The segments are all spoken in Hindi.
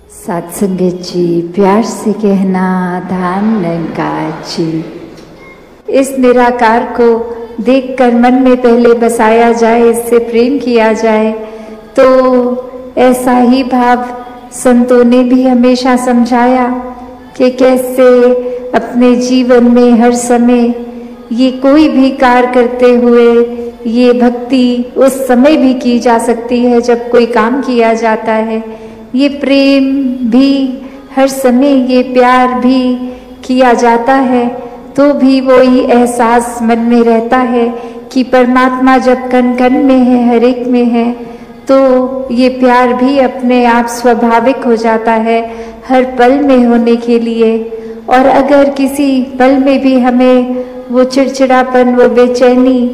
सत्संगत जी, प्यार से कहना धाम निरंकार जी। इस निराकार को देखकर मन में पहले बसाया जाए, इससे प्रेम किया जाए, तो ऐसा ही भाव संतों ने भी हमेशा समझाया कि कैसे अपने जीवन में हर समय ये कोई भी कार्य करते हुए ये भक्ति उस समय भी की जा सकती है जब कोई काम किया जाता है। ये प्रेम भी हर समय, ये प्यार भी किया जाता है तो भी वही एहसास मन में रहता है कि परमात्मा जब कण कण में है, हर एक में है, तो ये प्यार भी अपने आप स्वाभाविक हो जाता है हर पल में होने के लिए। और अगर किसी पल में भी हमें वो चिड़चिड़ापन, वो बेचैनी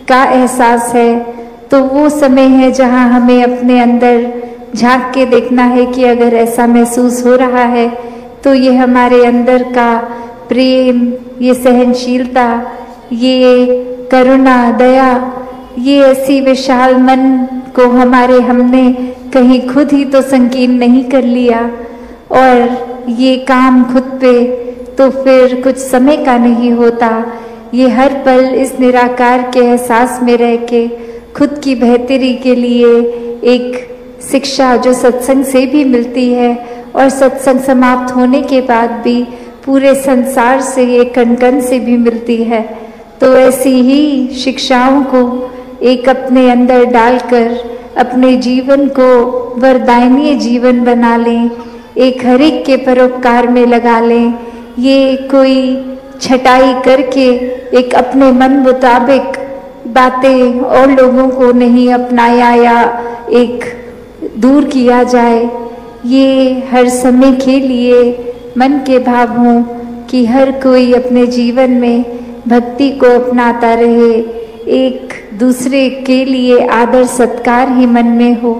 का एहसास है, तो वो समय है जहाँ हमें अपने अंदर झांक के देखना है कि अगर ऐसा महसूस हो रहा है तो ये हमारे अंदर का प्रेम, ये सहनशीलता, ये करुणा, दया, ये ऐसी विशाल मन को हमने कहीं खुद ही तो संकीर्ण नहीं कर लिया, और ये काम खुद पे तो फिर कुछ समय का नहीं होता। ये हर पल इस निराकार के एहसास में रह के खुद की बेहतरी के लिए एक शिक्षा जो सत्संग से भी मिलती है और सत्संग समाप्त होने के बाद भी पूरे संसार से, ये कण कण से भी मिलती है। तो ऐसी ही शिक्षाओं को एक अपने अंदर डालकर अपने जीवन को वरदायनीय जीवन बना लें, एक हर एक के परोपकार में लगा लें। ये कोई छटाई करके एक अपने मन मुताबिक बातें और लोगों को नहीं अपनाया या एक दूर किया जाए। ये हर समय के लिए मन के भाव हों कि हर कोई अपने जीवन में भक्ति को अपनाता रहे, एक दूसरे के लिए आदर सत्कार ही मन में हो।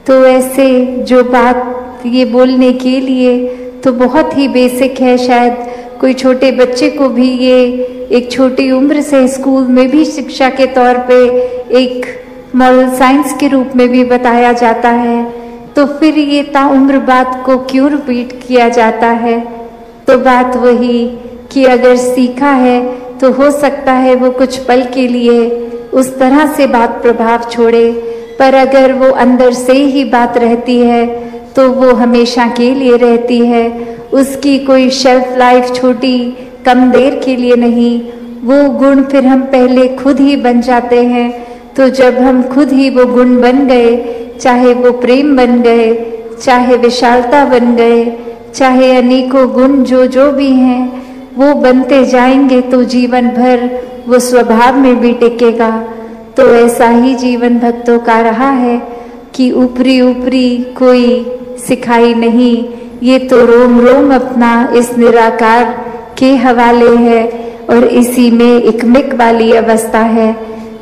तो ऐसे जो बात ये बोलने के लिए तो बहुत ही बेसिक है, शायद कोई छोटे बच्चे को भी ये एक छोटी उम्र से स्कूल में भी शिक्षा के तौर पे एक मॉरल साइंस के रूप में भी बताया जाता है, तो फिर ये ताउम्र बात को क्यों रिपीट किया जाता है? तो बात वही कि अगर सीखा है तो हो सकता है वो कुछ पल के लिए उस तरह से बात प्रभाव छोड़े, पर अगर वो अंदर से ही बात रहती है तो वो हमेशा के लिए रहती है। उसकी कोई शेल्फ लाइफ छोटी कम देर के लिए नहीं। वो गुण फिर हम पहले खुद ही बन जाते हैं। तो जब हम खुद ही वो गुण बन गए, चाहे वो प्रेम बन गए, चाहे विशालता बन गए, चाहे अनेकों गुण जो भी हैं वो बनते जाएंगे, तो जीवन भर वो स्वभाव में भी टिकेगा। तो ऐसा ही जीवन भक्तों का रहा है कि ऊपरी ऊपरी कोई सिखाई नहीं, ये तो रोम रोम अपना इस निराकार के हवाले है और इसी में इकमिक वाली अवस्था है।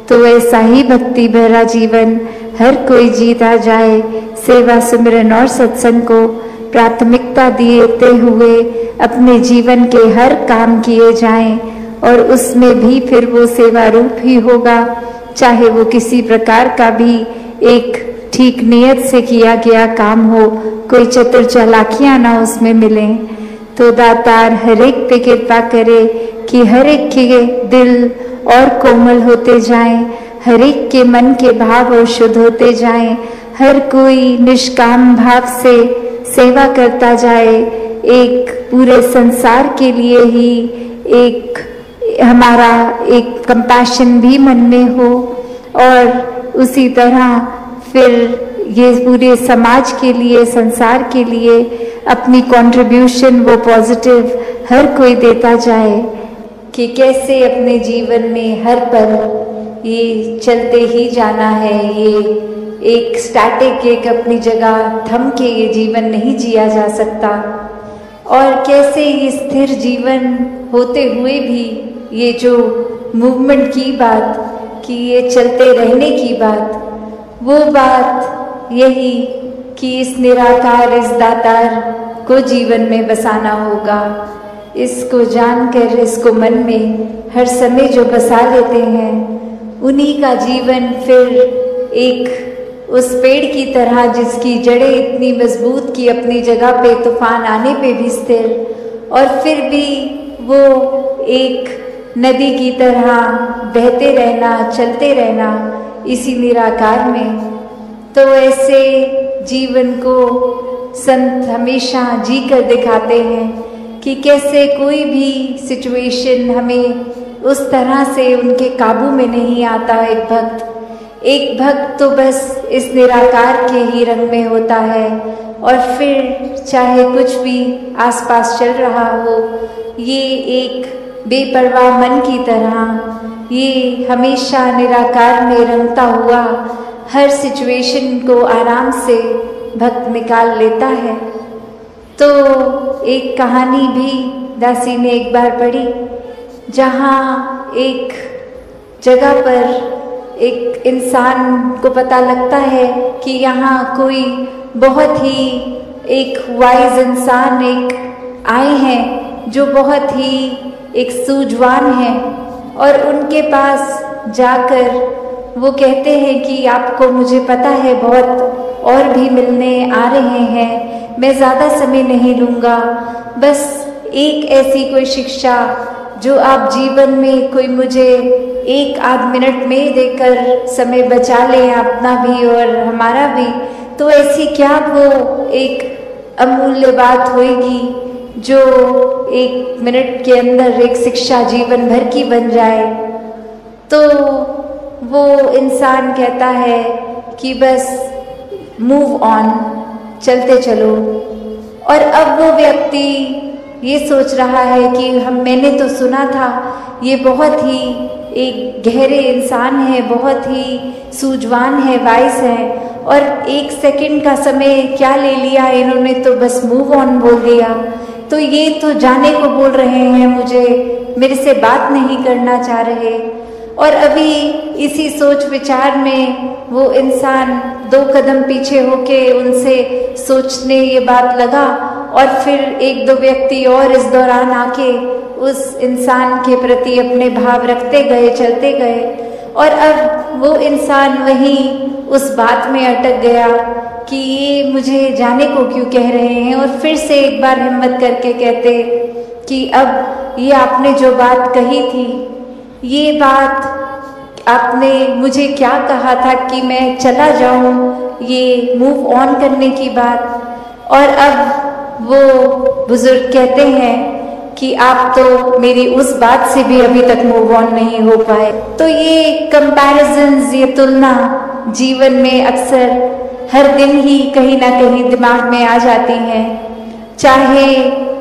तो ऐसा ही भक्ति भरा जीवन हर कोई जीता जाए, सेवा सिमरन और सत्संग को प्राथमिकता देते हुए अपने जीवन के हर काम किए जाएं, और उसमें भी फिर वो सेवा रूप ही होगा, चाहे वो किसी प्रकार का भी एक ठीक नियत से किया गया काम हो, कोई चतुर चालाकियां ना उसमें मिले। तो दातार हर एक पे कृपा करे कि हर एक के दिल और कोमल होते जाएं, हर एक के मन के भाव और शुद्ध होते जाएं, हर कोई निष्काम भाव से सेवा करता जाए, एक पूरे संसार के लिए ही एक हमारा एक कंपैशन भी मन में हो, और उसी तरह फिर ये पूरे समाज के लिए, संसार के लिए अपनी कंट्रीब्यूशन वो पॉजिटिव हर कोई देता जाए कि कैसे अपने जीवन में हर पल ये चलते ही जाना है। ये एक स्टैटिक, एक अपनी जगह थम के ये जीवन नहीं जिया जा सकता, और कैसे ये स्थिर जीवन होते हुए भी ये जो मूवमेंट की बात, कि ये चलते रहने की बात, वो बात यही कि इस निराकार, इस दातार को जीवन में बसाना होगा। इसको जानकर, इसको मन में हर समय जो बसा लेते हैं, उन्हीं का जीवन फिर एक उस पेड़ की तरह जिसकी जड़ें इतनी मजबूत की अपनी जगह पे तूफान आने पे भी स्थिर, और फिर भी वो एक नदी की तरह बहते रहना, चलते रहना इसी निराकार में। तो ऐसे जीवन को संत हमेशा जी कर दिखाते हैं कि कैसे कोई भी सिचुएशन हमें उस तरह से उनके काबू में नहीं आता। एक भक्त तो बस इस निराकार के ही रंग में होता है, और फिर चाहे कुछ भी आसपास चल रहा हो, ये एक बेपरवाह मन की तरह ये हमेशा निराकार में रंगता हुआ हर सिचुएशन को आराम से भक्त निकाल लेता है। तो एक कहानी भी दासी ने एक बार पढ़ी, जहाँ एक जगह पर एक इंसान को पता लगता है कि यहाँ कोई बहुत ही एक वाइज इंसान एक आए हैं जो बहुत ही एक सूझवान है, और उनके पास जाकर वो कहते हैं कि आपको मुझे पता है बहुत और भी मिलने आ रहे हैं, मैं ज़्यादा समय नहीं लूँगा, बस एक ऐसी कोई शिक्षा जो आप जीवन में कोई मुझे 1-8 मिनट में देकर समय बचा लें, अपना भी और हमारा भी। तो ऐसी क्या वो एक अमूल्य बात होगी जो 1 मिनट के अंदर एक शिक्षा जीवन भर की बन जाए। तो वो इंसान कहता है कि बस मूव ऑन, चलते चलो। और अब वो व्यक्ति ये सोच रहा है कि मैंने तो सुना था ये बहुत ही एक गहरे इंसान है, बहुत ही सूझवान है, वाइस है, और 1 सेकंड का समय क्या ले लिया इन्होंने, तो बस मूव ऑन बोल दिया। तो ये तो जाने को बोल रहे हैं मुझे, मेरे से बात नहीं करना चाह रहे। और अभी इसी सोच विचार में वो इंसान 2 कदम पीछे होके उनसे सोचने ये बात लगा, और फिर 1-2 व्यक्ति और इस दौरान आके उस इंसान के प्रति अपने भाव रखते गए, चलते गए। और अब वो इंसान वहीं उस बात में अटक गया कि ये मुझे जाने को क्यों कह रहे हैं, और फिर से एक बार हिम्मत करके कहते कि अब ये आपने जो बात कही थी, ये बात आपने मुझे क्या कहा था कि मैं चला जाऊं, ये मूव ऑन करने की बात। और अब वो बुजुर्ग कहते हैं कि आप तो मेरी उस बात से भी अभी तक मूव ऑन नहीं हो पाए। तो ये कंपैरिजन्स, ये तुलना जीवन में अक्सर हर दिन ही कहीं ना कहीं दिमाग में आ जाती हैं। चाहे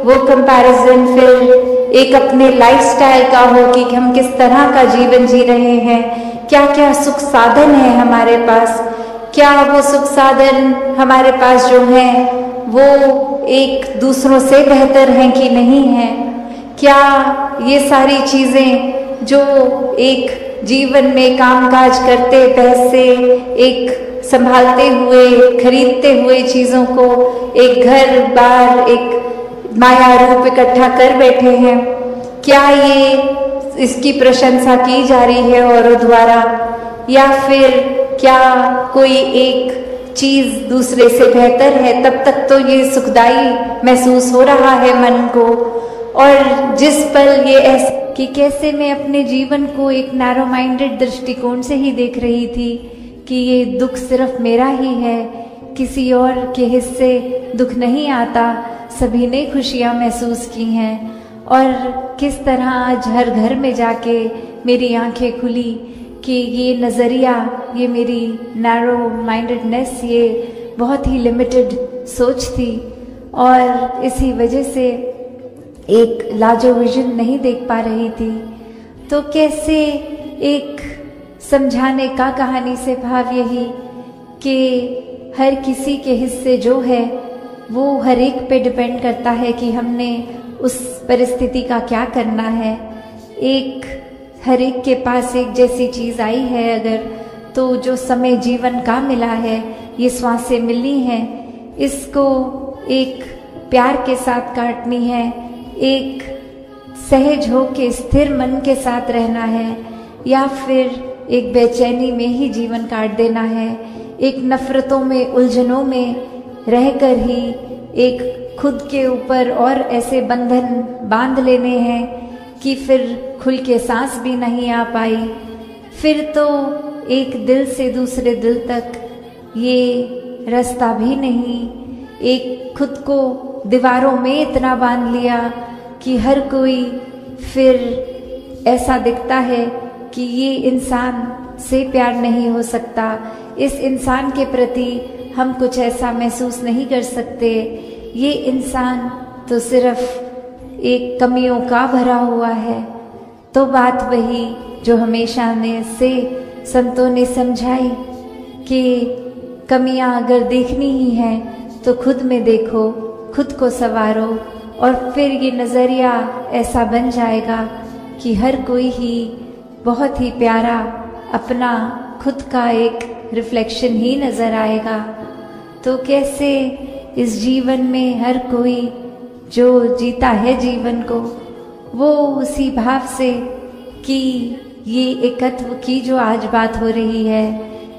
वो कंपैरिजन फिर एक अपने लाइफस्टाइल का हो कि हम किस तरह का जीवन जी रहे हैं, क्या क्या सुख साधन है हमारे पास, क्या वो सुख साधन हमारे पास जो हैं वो एक दूसरों से बेहतर हैं कि नहीं हैं, क्या ये सारी चीज़ें जो एक जीवन में कामकाज करते, पैसे एक संभालते हुए, खरीदते हुए चीज़ों को, एक घर बार, एक माया रूप इकट्ठा कर बैठे हैं, क्या ये इसकी प्रशंसा की जा रही है औरों द्वारा, या फिर क्या कोई एक चीज़ दूसरे से बेहतर है। तब तक तो ये सुखदाई महसूस हो रहा है मन को। और जिस पल ये ऐसा कि कैसे मैं अपने जीवन को एक नैरो माइंडेड दृष्टिकोण से ही देख रही थी कि ये दुख सिर्फ मेरा ही है, किसी और के हिस्से दुख नहीं आता, सभी ने खुशियाँ महसूस की हैं। और किस तरह आज हर घर में जाके मेरी आंखें खुली कि ये नज़रिया, ये मेरी नैरो माइंडेडनेस, ये बहुत ही लिमिटेड सोच थी, और इसी वजह से एक लार्जर विजन नहीं देख पा रही थी। तो कैसे एक समझाने का कहानी से भाव यही कि हर किसी के हिस्से जो है वो हर एक पे डिपेंड करता है कि हमने उस परिस्थिति का क्या करना है। एक हर एक के पास एक जैसी चीज़ आई है अगर, तो जो समय जीवन का मिला है, ये श्वासें मिली हैं, इसको एक प्यार के साथ काटनी है, एक सहज हो के स्थिर मन के साथ रहना है, या फिर एक बेचैनी में ही जीवन काट देना है। एक नफरतों में, उलझनों में रहकर ही एक खुद के ऊपर और ऐसे बंधन बांध लेने हैं कि फिर खुल के सांस भी नहीं आ पाई। फिर तो एक दिल से दूसरे दिल तक ये रास्ता भी नहीं। एक खुद को दीवारों में इतना बांध लिया कि हर कोई फिर ऐसा दिखता है कि ये इंसान से प्यार नहीं हो सकता, इस इंसान के प्रति हम कुछ ऐसा महसूस नहीं कर सकते, ये इंसान तो सिर्फ एक कमियों का भरा हुआ है। तो बात वही जो हमेशा से संतों ने समझाई कि कमियां अगर देखनी ही हैं तो खुद में देखो, खुद को संवारो, और फिर ये नज़रिया ऐसा बन जाएगा कि हर कोई ही बहुत ही प्यारा अपना खुद का एक रिफ्लेक्शन ही नज़र आएगा। तो कैसे इस जीवन में हर कोई जो जीता है जीवन को, वो उसी भाव से कि ये एकत्व की जो आज बात हो रही है,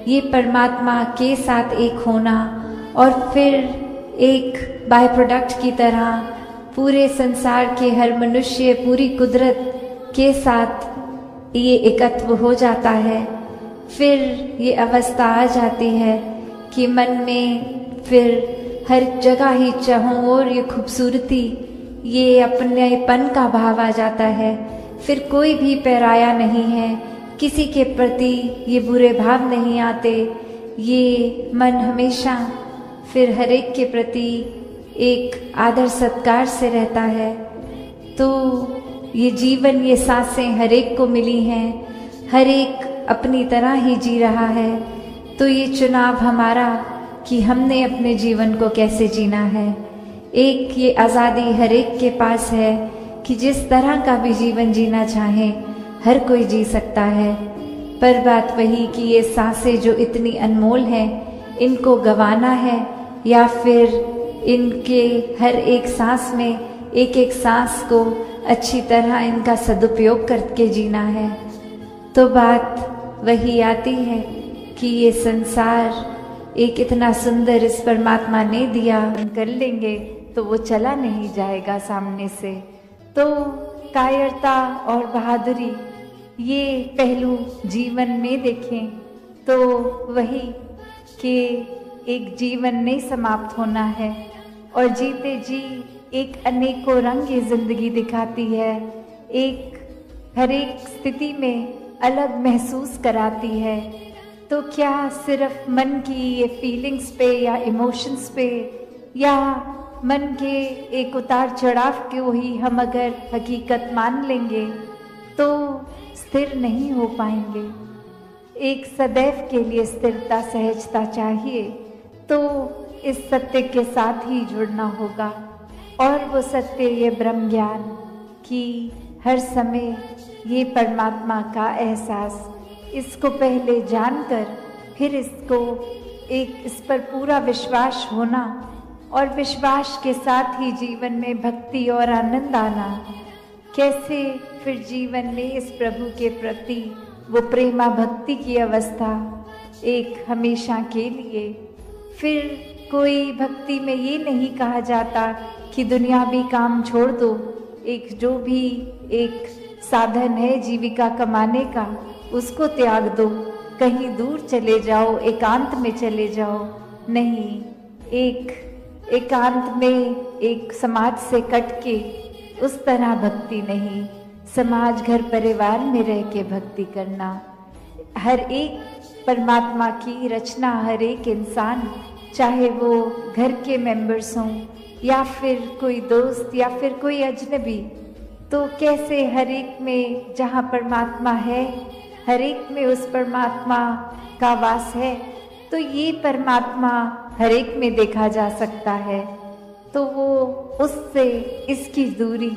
ये परमात्मा के साथ एक होना, और फिर एक बाय प्रोडक्ट की तरह पूरे संसार के हर मनुष्य, पूरी कुदरत के साथ ये एकत्व हो जाता है। फिर ये अवस्था आ जाती है कि मन में फिर हर जगह ही चाहों और ये खूबसूरती, ये अपनेपन का भाव आ जाता है। फिर कोई भी पराया नहीं है, किसी के प्रति ये बुरे भाव नहीं आते। ये मन हमेशा फिर हर एक के प्रति एक आदर सत्कार से रहता है। तो ये जीवन, ये सांसें हर एक को मिली हैं, हर एक अपनी तरह ही जी रहा है। तो ये चुनाव हमारा कि हमने अपने जीवन को कैसे जीना है। एक ये आज़ादी हर एक के पास है कि जिस तरह का भी जीवन जीना चाहे हर कोई जी सकता है। पर बात वही कि ये सांसें जो इतनी अनमोल हैं, इनको गंवाना है या फिर इनके हर एक सांस में एक एक सांस को अच्छी तरह इनका सदुपयोग करके जीना है। तो बात वही आती है कि ये संसार एक इतना सुंदर इस परमात्मा ने दिया, कर लेंगे तो वो चला नहीं जाएगा सामने से। तो कायरता और बहादुरी ये पहलू जीवन में देखें तो वही कि एक जीवन नहीं समाप्त होना है, और जीते जी एक अनेकों रंग ये जिंदगी दिखाती है। एक हर एक स्थिति में अलग महसूस कराती है। तो क्या सिर्फ मन की ये फीलिंग्स पे या इमोशंस पे या मन के एक उतार चढ़ाव को ही हम अगर हकीकत मान लेंगे तो स्थिर नहीं हो पाएंगे। एक सदैव के लिए स्थिरता, सहजता चाहिए, तो इस सत्य के साथ ही जुड़ना होगा। और वो सत्य, ये ब्रह्म ज्ञान कि हर समय ये परमात्मा का एहसास, इसको पहले जानकर फिर इसको एक इस पर पूरा विश्वास होना, और विश्वास के साथ ही जीवन में भक्ति और आनंद आना। कैसे फिर जीवन में इस प्रभु के प्रति वो प्रेमा भक्ति की अवस्था एक हमेशा के लिए। फिर कोई भक्ति में ये नहीं कहा जाता कि दुनियावी काम छोड़ दो, एक जो भी एक साधन है जीविका कमाने का उसको त्याग दो, कहीं दूर चले जाओ, एकांत में चले जाओ। नहीं, एक एकांत में एक समाज से कट के उस तरह भक्ति नहीं, समाज घर परिवार में रह के भक्ति करना। हर एक परमात्मा की रचना, हर एक इंसान, चाहे वो घर के मेंबर्स हों या फिर कोई दोस्त या फिर कोई अजनबी, तो कैसे हर एक में जहाँ परमात्मा है, हर एक में उस परमात्मा का वास है। तो ये परमात्मा हर एक में देखा जा सकता है। तो वो उससे इसकी दूरी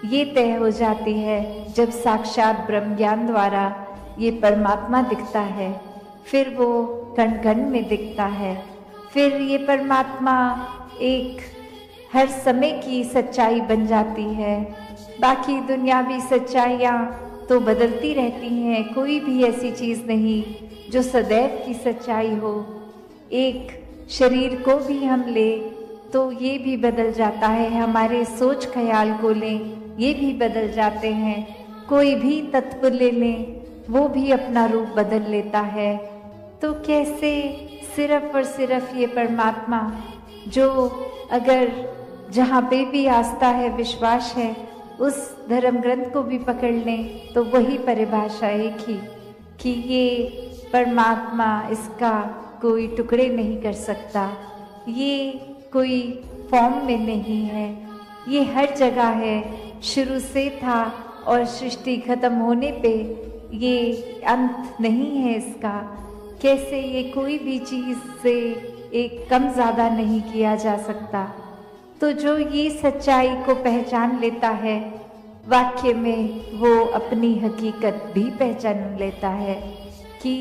ये तय हो जाती है जब साक्षात ब्रह्म ज्ञान द्वारा ये परमात्मा दिखता है। फिर वो कण कण में दिखता है। फिर ये परमात्मा एक हर समय की सच्चाई बन जाती है। बाकी दुनियावी सच्चाइयाँ तो बदलती रहती हैं, कोई भी ऐसी चीज़ नहीं जो सदैव की सच्चाई हो। एक शरीर को भी हम ले तो ये भी बदल जाता है, हमारे सोच ख्याल को लें ये भी बदल जाते हैं, कोई भी तत्व ले लें वो भी अपना रूप बदल लेता है। तो कैसे सिर्फ और सिर्फ ये परमात्मा जो अगर जहाँ पे भी आस्था है, विश्वास है, उस धर्म ग्रंथ को भी पकड़ लें तो वही परिभाषा एक ही कि ये परमात्मा, इसका कोई टुकड़े नहीं कर सकता, ये कोई फॉर्म में नहीं है, ये हर जगह है, शुरू से था और सृष्टि खत्म होने पे ये अंत नहीं है इसका। कैसे ये कोई भी चीज़ से एक कम ज़्यादा नहीं किया जा सकता। तो जो ये सच्चाई को पहचान लेता है, वाक्य में वो अपनी हकीकत भी पहचान लेता है कि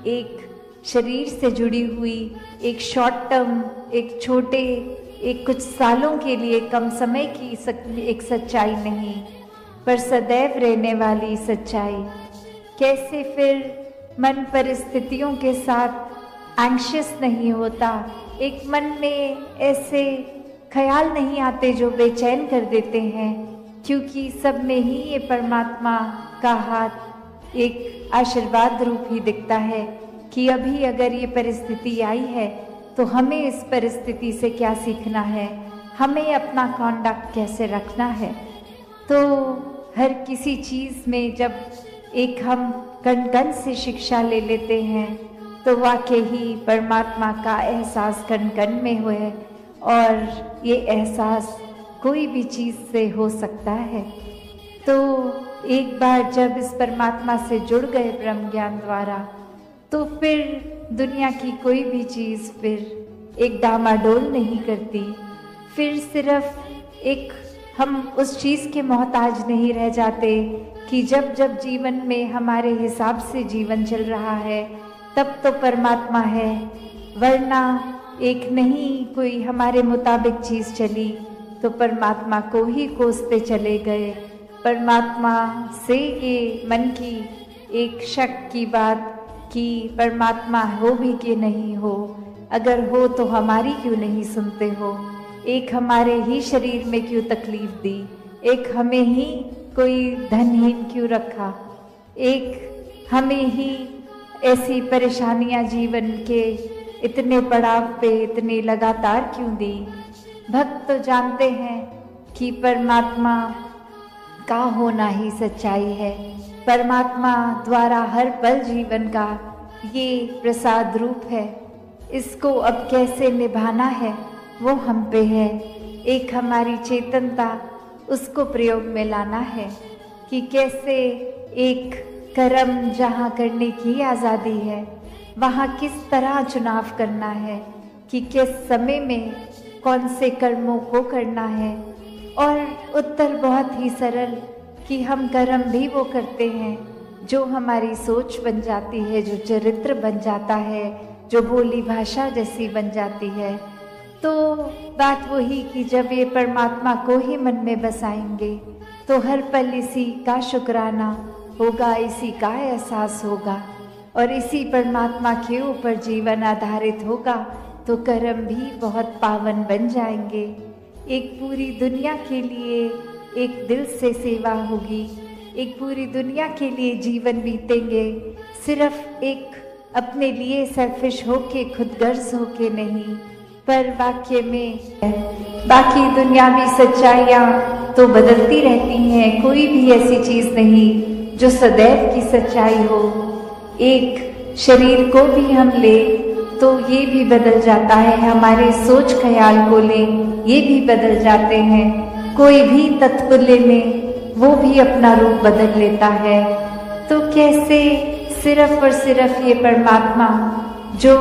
एक शरीर से जुड़ी हुई एक शॉर्ट टर्म, एक छोटे, एक कुछ सालों के लिए कम समय की एक सच्चाई नहीं, पर सदैव रहने वाली सच्चाई। कैसे फिर मन परिस्थितियों के साथ एंग्शियस नहीं होता, एक मन में ऐसे ख्याल नहीं आते जो बेचैन कर देते हैं, क्योंकि सब में ही ये परमात्मा का हाथ एक आशीर्वाद रूप ही दिखता है कि अभी अगर ये परिस्थिति आई है तो हमें इस परिस्थिति से क्या सीखना है, हमें अपना कॉन्डक्ट कैसे रखना है। तो हर किसी चीज़ में जब एक हम कण कण से शिक्षा ले लेते हैं तो वाकई ही परमात्मा का एहसास कण कण में हुए, और ये एहसास कोई भी चीज़ से हो सकता है। तो एक बार जब इस परमात्मा से जुड़ गए ब्रह्म ज्ञान द्वारा, तो फिर दुनिया की कोई भी चीज़ फिर एक डामाडोल नहीं करती, फिर सिर्फ एक हम उस चीज़ के मोहताज नहीं रह जाते कि जब जब जीवन में हमारे हिसाब से जीवन चल रहा है तब तो परमात्मा है, वरना एक नहीं कोई हमारे मुताबिक चीज़ चली तो परमात्मा को ही कोसते चले गए। परमात्मा से ये मन की एक शक की बात कि परमात्मा हो भी कि नहीं हो, अगर हो तो हमारी क्यों नहीं सुनते हो, एक हमारे ही शरीर में क्यों तकलीफ दी, एक हमें ही कोई धनहीन क्यों रखा, एक हमें ही ऐसी परेशानियां जीवन के इतने पड़ाव पे इतने लगातार क्यों दी। भक्त तो जानते हैं कि परमात्मा का होना ही सच्चाई है, परमात्मा द्वारा हर पल जीवन का ये प्रसाद रूप है, इसको अब कैसे निभाना है वो हम पे है। एक हमारी चेतनता, उसको प्रयोग में लाना है कि कैसे एक कर्म जहाँ करने की आज़ादी है वहाँ किस तरह चुनाव करना है, कि किस समय में कौन से कर्मों को करना है। और उत्तर बहुत ही सरल कि हम कर्म भी वो करते हैं जो हमारी सोच बन जाती है, जो चरित्र बन जाता है, जो बोली भाषा जैसी बन जाती है। तो बात वही कि जब ये परमात्मा को ही मन में बसाएंगे तो हर पल इसी का शुक्राना होगा, इसी का एहसास होगा और इसी परमात्मा के ऊपर जीवन आधारित होगा, तो कर्म भी बहुत पावन बन जाएंगे। एक पूरी दुनिया के लिए एक दिल से सेवा होगी, एक पूरी दुनिया के लिए जीवन बीतेंगे, सिर्फ एक अपने लिए सेल्फिश होके, खुदगर्ज होके नहीं, पर वाक्य में बाकी दुनियावी सच्चाइयाँ तो बदलती रहती हैं, कोई भी ऐसी चीज़ नहीं जो सदैव की सच्चाई हो। एक शरीर को भी हम ले तो ये भी बदल जाता है, हमारे सोच ख्याल को ले ये भी बदल जाते हैं, कोई भी तत्व ले लें वो भी अपना रूप बदल लेता है। तो कैसे सिर्फ और सिर्फ ये परमात्मा जो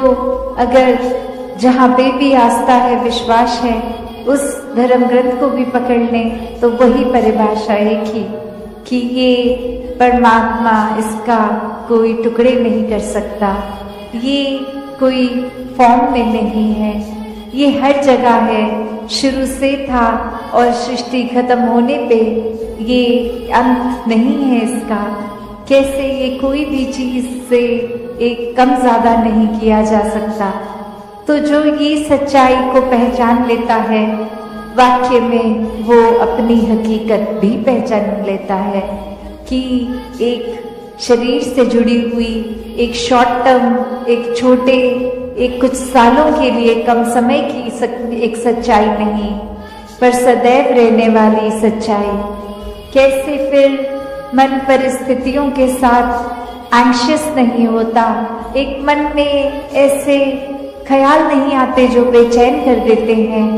अगर जहाँ पे भी आस्था है, विश्वास है, उस धर्म ग्रंथ को भी पकड़ लें तो वही परिभाषा एक ही कि ये परमात्मा, इसका कोई टुकड़े नहीं कर सकता, ये कोई फॉर्म में नहीं है, ये हर जगह है, शुरू से था और सृष्टि खत्म होने पे ये अंत नहीं है इसका। कैसे ये कोई भी चीज़ से एक कम ज़्यादा नहीं किया जा सकता। तो जो ये सच्चाई को पहचान लेता है, वाक्य में वो अपनी हकीकत भी पहचान लेता है कि एक शरीर से जुड़ी हुई एक शॉर्ट टर्म, एक छोटे, एक कुछ सालों के लिए कम समय की एक सच्चाई नहीं, पर सदैव रहने वाली सच्चाई। कैसे फिर मन परिस्थितियों के साथ एंग्शियस नहीं होता, एक मन में ऐसे ख्याल नहीं आते जो बेचैन कर देते हैं,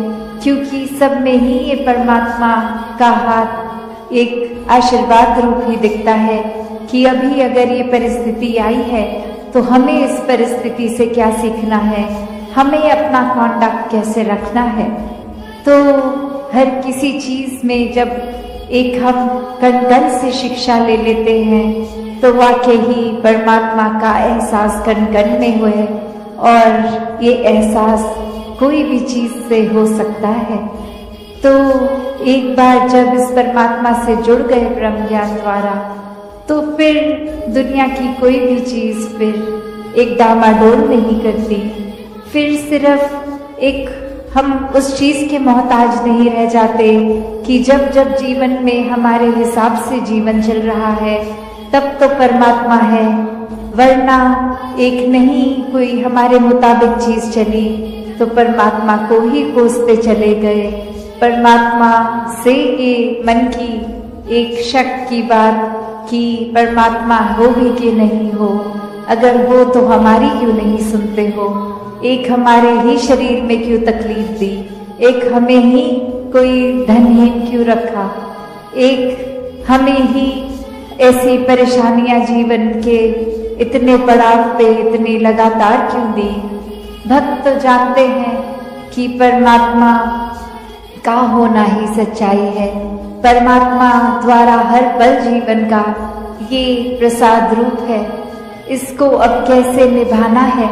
क्योंकि सब में ही ये परमात्मा का हाथ एक आशीर्वाद रूप ही दिखता है कि अभी अगर ये परिस्थिति आई है तो हमें इस परिस्थिति से क्या सीखना है, हमें अपना कॉन्डक्ट कैसे रखना है। तो हर किसी चीज में जब एक हम कण-कण से शिक्षा ले लेते हैं तो वाकई ही परमात्मा का एहसास कण-कण में हुए, और ये एहसास कोई भी चीज से हो सकता है। तो एक बार जब इस परमात्मा से जुड़ गए ब्रह्म ज्ञान द्वारा, तो फिर दुनिया की कोई भी चीज फिर एक डामाडोल नहीं करती। फिर सिर्फ एक हम उस चीज के मोहताज नहीं रह जाते कि जब जब जीवन में हमारे हिसाब से जीवन चल रहा है तब तो परमात्मा है, वरना एक नहीं कोई हमारे मुताबिक चीज चली तो परमात्मा को ही कोसते चले गए। परमात्मा से ये मन की एक शक की बात कि परमात्मा हो भी कि नहीं हो, अगर हो तो हमारी क्यों नहीं सुनते हो, एक हमारे ही शरीर में क्यों तकलीफ दी, एक हमें ही कोई धनहीन क्यों रखा, एक हमें ही ऐसी परेशानियां जीवन के इतने पड़ाव पे इतनी लगातार क्यों दी। भक्त तो जानते हैं कि परमात्मा का होना ही सच्चाई है, परमात्मा द्वारा हर पल जीवन का ये प्रसाद रूप है। इसको अब कैसे निभाना है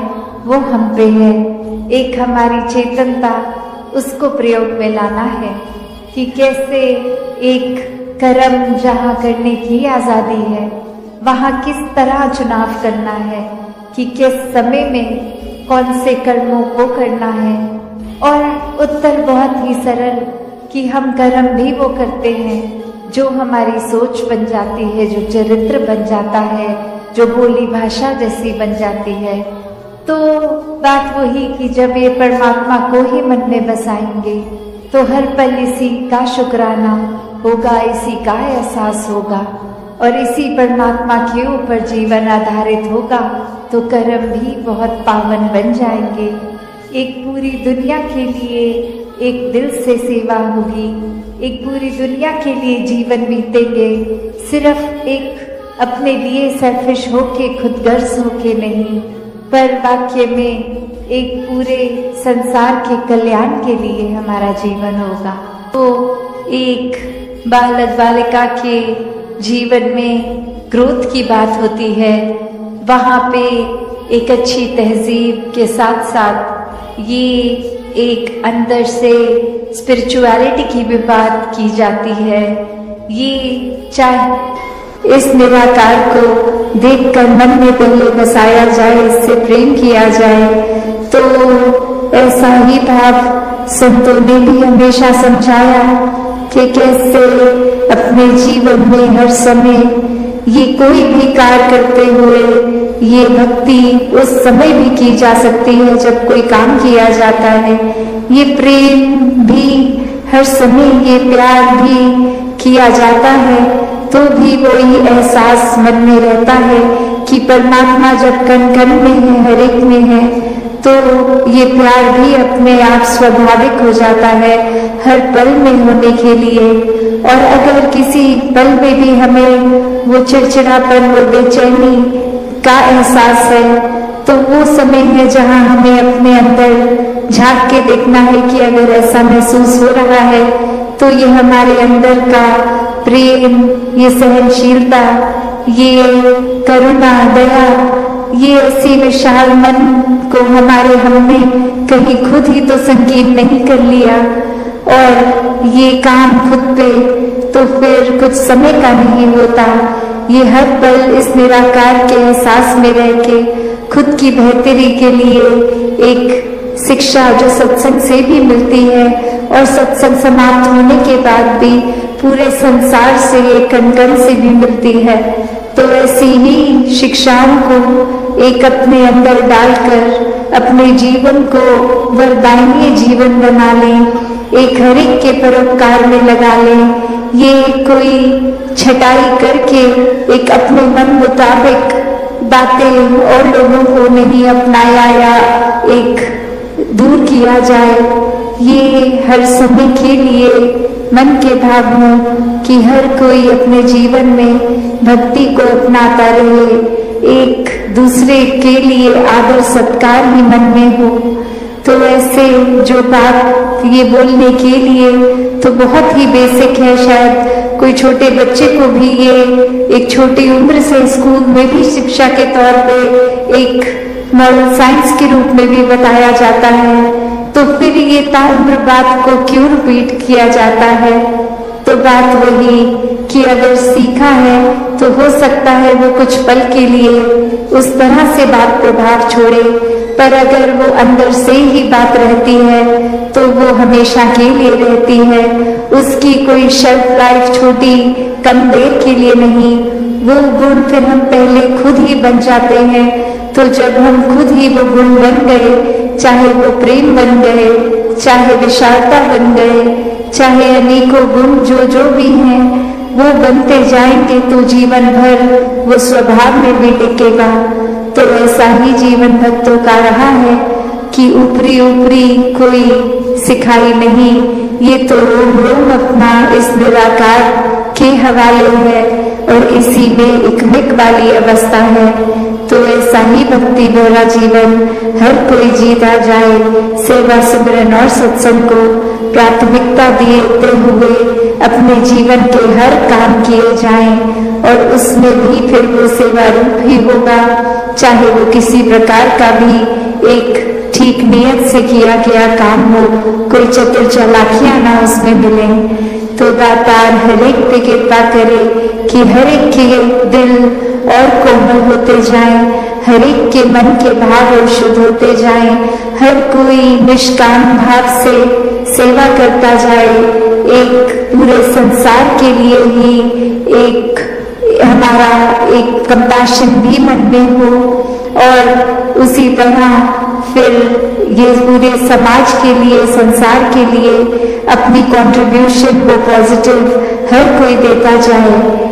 वो हम पे है, एक हमारी चेतनता उसको प्रयोग में लाना है कि कैसे एक कर्म जहाँ करने की आजादी है वहाँ किस तरह चुनाव करना है कि किस समय में कौन से कर्मों को करना है। और उत्तर बहुत ही सरल कि हम कर्म भी वो करते हैं जो हमारी सोच बन जाती है, जो चरित्र बन जाता है, जो बोली भाषा जैसी बन जाती है। तो बात वही कि जब ये परमात्मा को ही मन में बसाएंगे तो हर पल इसी का शुक्राना होगा, इसी का एहसास होगा और इसी परमात्मा के ऊपर जीवन आधारित होगा, तो कर्म भी बहुत पावन बन जाएंगे। एक पूरी दुनिया के लिए एक दिल से सेवा होगी, एक पूरी दुनिया के लिए जीवन बीतेंगे, सिर्फ एक अपने लिए सेल्फिश होके खुदगर्ज होके नहीं, पर वाक्य में एक पूरे संसार के कल्याण के लिए हमारा जीवन होगा। तो एक बालक बालिका के जीवन में ग्रोथ की बात होती है, वहाँ पे एक अच्छी तहजीब के साथ साथ ये एक अंदर से स्पिरिचुअलिटी की भी बात की जाती है। ये चाहे इस निराकार को देखकर मन में पहले बसाया जाए, इससे प्रेम किया जाए, तो ऐसा ही भाव संतों ने भी हमेशा समझाया कि कैसे अपने जीवन में हर समय ये कोई भी कार्य करते हुए ये भक्ति उस समय भी की जा सकती है जब कोई काम किया जाता है, ये प्रेम भी हर समय, ये प्यार भी किया जाता है, तो भी वही एहसास मन में रहता है कि परमात्मा जब कण कण में है, हर एक में है, तो ये प्यार भी अपने आप स्वाभाविक हो जाता है हर पल में होने के लिए। और अगर किसी पल में भी हमें वो चिड़चिड़ापन, वो बेचैनी का एहसास है, तो वो समय है जहाँ हमें अपने अंदर झांक के देखना है कि अगर ऐसा महसूस हो रहा है तो ये हमारे अंदर का प्रेम, ये सहनशीलता, ये करुणा, दया, ये ऐसी विशाल मन को हमने कहीं खुद ही तो संकीर्ण नहीं कर लिया, और ये काम खुद पे तो फिर कुछ समय का नहीं होता, ये हर पल इस निराकार के एहसास में रह के खुद की बेहतरी के लिए एक शिक्षा जो सत्संग से भी मिलती है और सत्संग समाप्त होने के बाद भी पूरे संसार से, कण कण से भी मिलती है। तो ऐसी ही शिक्षाओं को एक अपने अंदर डालकर अपने जीवन को वरदायी जीवन बना लें, एक हर एक के परोपकार में लगा लें। ये कोई छटाई करके एक अपने मन मुताबिक बातें और लोगों को नहीं अपनाया या एक दूर किया जाए। ये हर समय के लिए मन के भाव हो कि हर कोई अपने जीवन में भक्ति को अपनाता रहे, एक दूसरे के लिए आदर सत्कार भी मन में हो। तो ऐसे जो बात ये बोलने के लिए तो बहुत ही बेसिक है, शायद कोई छोटे बच्चे को भी ये एक छोटी उम्र से स्कूल में भी शिक्षा के तौर पे एक मॉरल साइंस के रूप में भी बताया जाता है, तो फिर ये ताउम्र बात को क्यों रिपीट किया जाता है? तो बात वही कि अगर सीखा है तो हो सकता है वो कुछ पल के लिए उस तरह से बात प्रभाव छोड़े, पर अगर वो अंदर से ही बात रहती है तो वो हमेशा के लिए रहती है। उसकी कोई शेल्फ लाइफ छोटी कम देर के लिए नहीं। वो गुण फिर हम पहले खुद ही बन जाते हैं। तो जब हम खुद ही वो गुण बन गए, चाहे वो प्रेम बन गए, चाहे विशालता बन गए, चाहे अनेकों गुण जो भी हैं वो बनते जाएंगे, तो जीवन भर वो स्वभाव में भी टिकेगा। तो ऐसा ही जीवन भक्तों का रहा है कि ऊपरी ऊपरी कोई सिखाई नहीं, ये तो रोम रोम अपना इस निराकार के हवाले है और इसी में इकमिक वाली अवस्था है। तो ऐसा ही भक्ति भरा जीवन हर कोई जीता जाए, सेवा सिमरन और सत्संग को प्राथमिकता देते हुए अपने जीवन के हर काम किए जाएं और उसमें भी फिर वो सेवा रूप ही होगा, चाहे वो किसी प्रकार का भी एक ठीक नियत से किया गया काम हो, कोई चतुर चालाकियां ना उसमें मिले। तो दातार हर एक पे कृपा करे कि हर एक के दिल और कोमल होते जाएं, हर एक के मन के भाव और शुद्ध होते जाएं, हर कोई निष्काम भाव से सेवा करता जाए, एक पूरे संसार के लिए ही एक हमारा एक कंपैशन भी मन में हो और उसी तरह फिर ये पूरे समाज के लिए, संसार के लिए अपनी कंट्रीब्यूशन को पॉजिटिव हर कोई देता जाए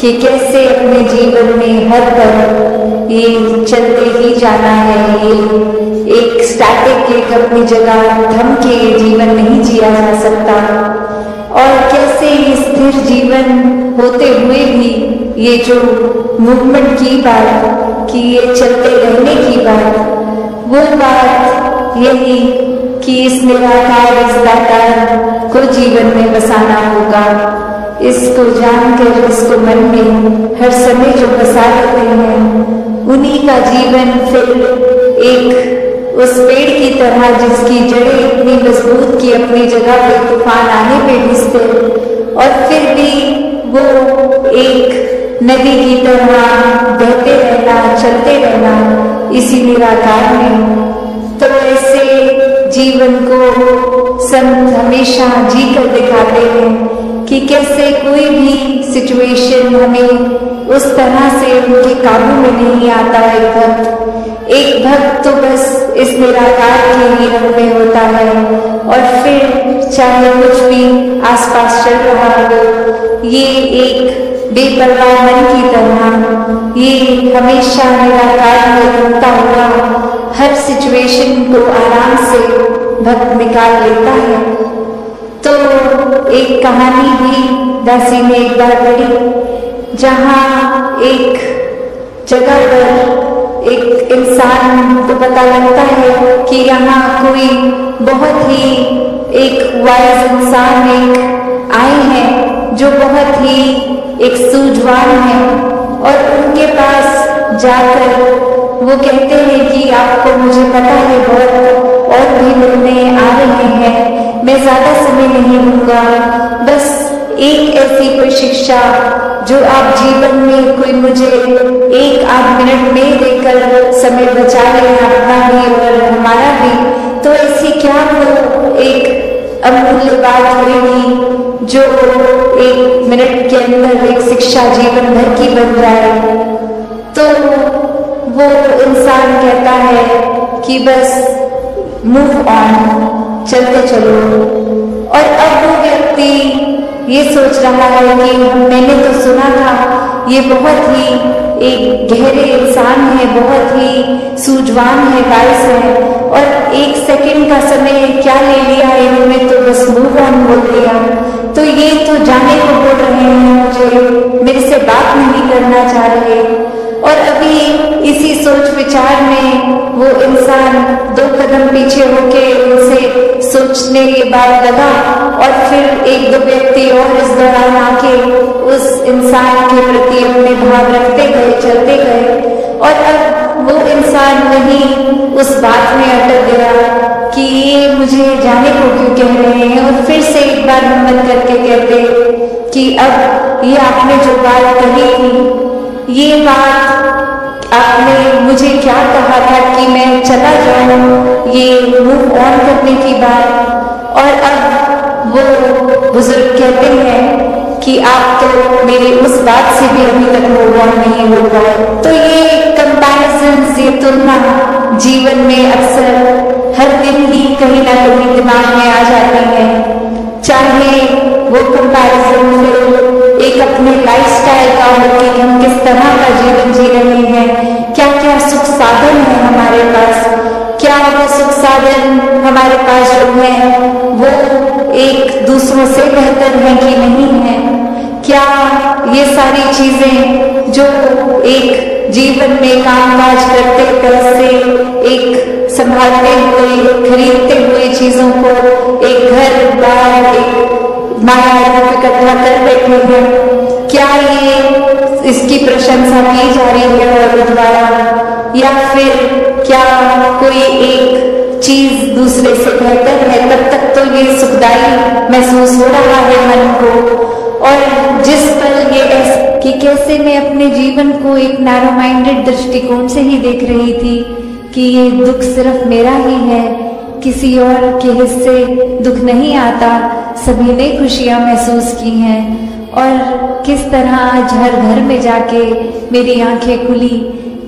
कि कैसे अपने जीवन में हर तरह ये चलते ही जाना है। ये एक स्टैटिक एक अपनी जगह थम के जीवन नहीं जिया जा सकता और कैसे स्थिर जीवन होते हुए भी ये जो मूवमेंट की बात कि ये चलते रहने की बात, वो बात यही कि इस निराकार इस दातार को जीवन में बसाना होगा। इसको जानकर इसको मन में हर समय जो बसा लेते हैं, उन्हीं का जीवन फिर एक उस पेड़ की तरह जिसकी जड़ें इतनी मजबूत की अपनी जगह पे तूफान आने पे भी स्थिर और फिर भी वो एक नदी की तरह बहते रहना, चलते रहना इसी निराकार में। तो ऐसे जीवन को संत हमेशा जी कर दिखाते हैं कि कैसे कोई भी सिचुएशन हमें उस तरह से उनके काबू में नहीं आता है। एक भक्त तो बस इस निराकार के ही रंग में होता है और फिर चाहे कुछ भी आसपास चल रहा हो, ये एक बेपरवाह मन की तरह ये हमेशा निराकार में घूमता हुआ हर सिचुएशन को आराम से भक्त निकाल लेता है। तो एक कहानी भी दासी ने एक बार पढ़ी, जहाँ एक जगह पर एक इंसान को पता लगता है कि यहाँ कोई बहुत ही एक वाइज इंसान एक आए हैं जो बहुत ही एक सूझवान है और उनके पास जाकर वो कहते हैं कि आपको मुझे पता है बहुत और भी मिलने आ रहे हैं, मैं ज्यादा समय नहीं लूंगा, बस एक ऐसी कोई शिक्षा जो आप जीवन में कोई मुझे 1-8 मिनट में देकर समय बचा लें, अपना भी और हमारा भी, तो ऐसी क्या वो एक अमूल्य बात होगी जो 1 मिनट के अंदर एक शिक्षा जीवन भर की बन जाए। तो वो इंसान कहता है कि बस मूव ऑन, चलते चलो। और अब वो व्यक्ति ये सोच रहा है कि मैंने तो सुना था ये बहुत ही एक गहरे इंसान है, बहुत ही सूझवान है, वाइस है, और 1 सेकंड का समय क्या ले लिया इन्होंने, तो बस मूव ऑन बोल दिया। तो ये तो जाने को बोल रहे हैं मुझे, मेरे से बात नहीं करना चाह रहे। और अभी इसी सोच विचार में वो इंसान 2 कदम पीछे होके उनसे सोचने के बाद लगा, और फिर 1-2 व्यक्ति और इस दौरान आके उस इंसान के प्रति अपने भाव रखते गए, चलते गए। और अब वो इंसान वही उस बात में अटक गया कि ये मुझे जाने को क्यों कह रहे हैं, और फिर से एक बार हिम्मत करके कहते कि अब ये आपने जो बात कही थी, ये बात आपने मुझे क्या कहा था कि मैं चला जाऊं, ये मूव ऑन करने की बात। और अब वो बुजुर्ग कहते हैं कि आप तो मेरी उस बात से भी अभी तक मूव ऑन नहीं हो पाए। तो ये कंपैरिजन, ये तुलना जीवन में अक्सर हर दिन ही कहीं ना कहीं दिमाग में आ जाती है। चाहे वो कंपैरिजन फिर एक अपने लाइफस्टाइल का हो कि हम किस तरह का जीवन जी रहे हैं, क्या क्या सुख साधन है हमारे पास, क्या वो सुख साधन हमारे पास जो है वो एक दूसरों से बेहतर है कि नहीं है, क्या ये सारी चीजें जो एक जीवन में कामकाज करते पैसे एक संभालते हुए, खरीदते हुए चीजों को, एक घर बार, एक माया इकट्ठा कर बैठे हैं, क्या ये इसकी प्रशंसा की जा रही है और द्वारा, या फिर क्या कोई एक चीज दूसरे से बेहतर है, तब तक तो ये सुखदायी महसूस हो रहा है मन को। और जिस पल ये कि कैसे मैं अपने जीवन को एक नैरो माइंडेड दृष्टिकोण से ही देख रही थी कि ये दुख सिर्फ मेरा ही है, किसी और के हिस्से दुख नहीं आता, सभी ने खुशियां महसूस की हैं। और किस तरह आज हर घर में जाके मेरी आंखें खुली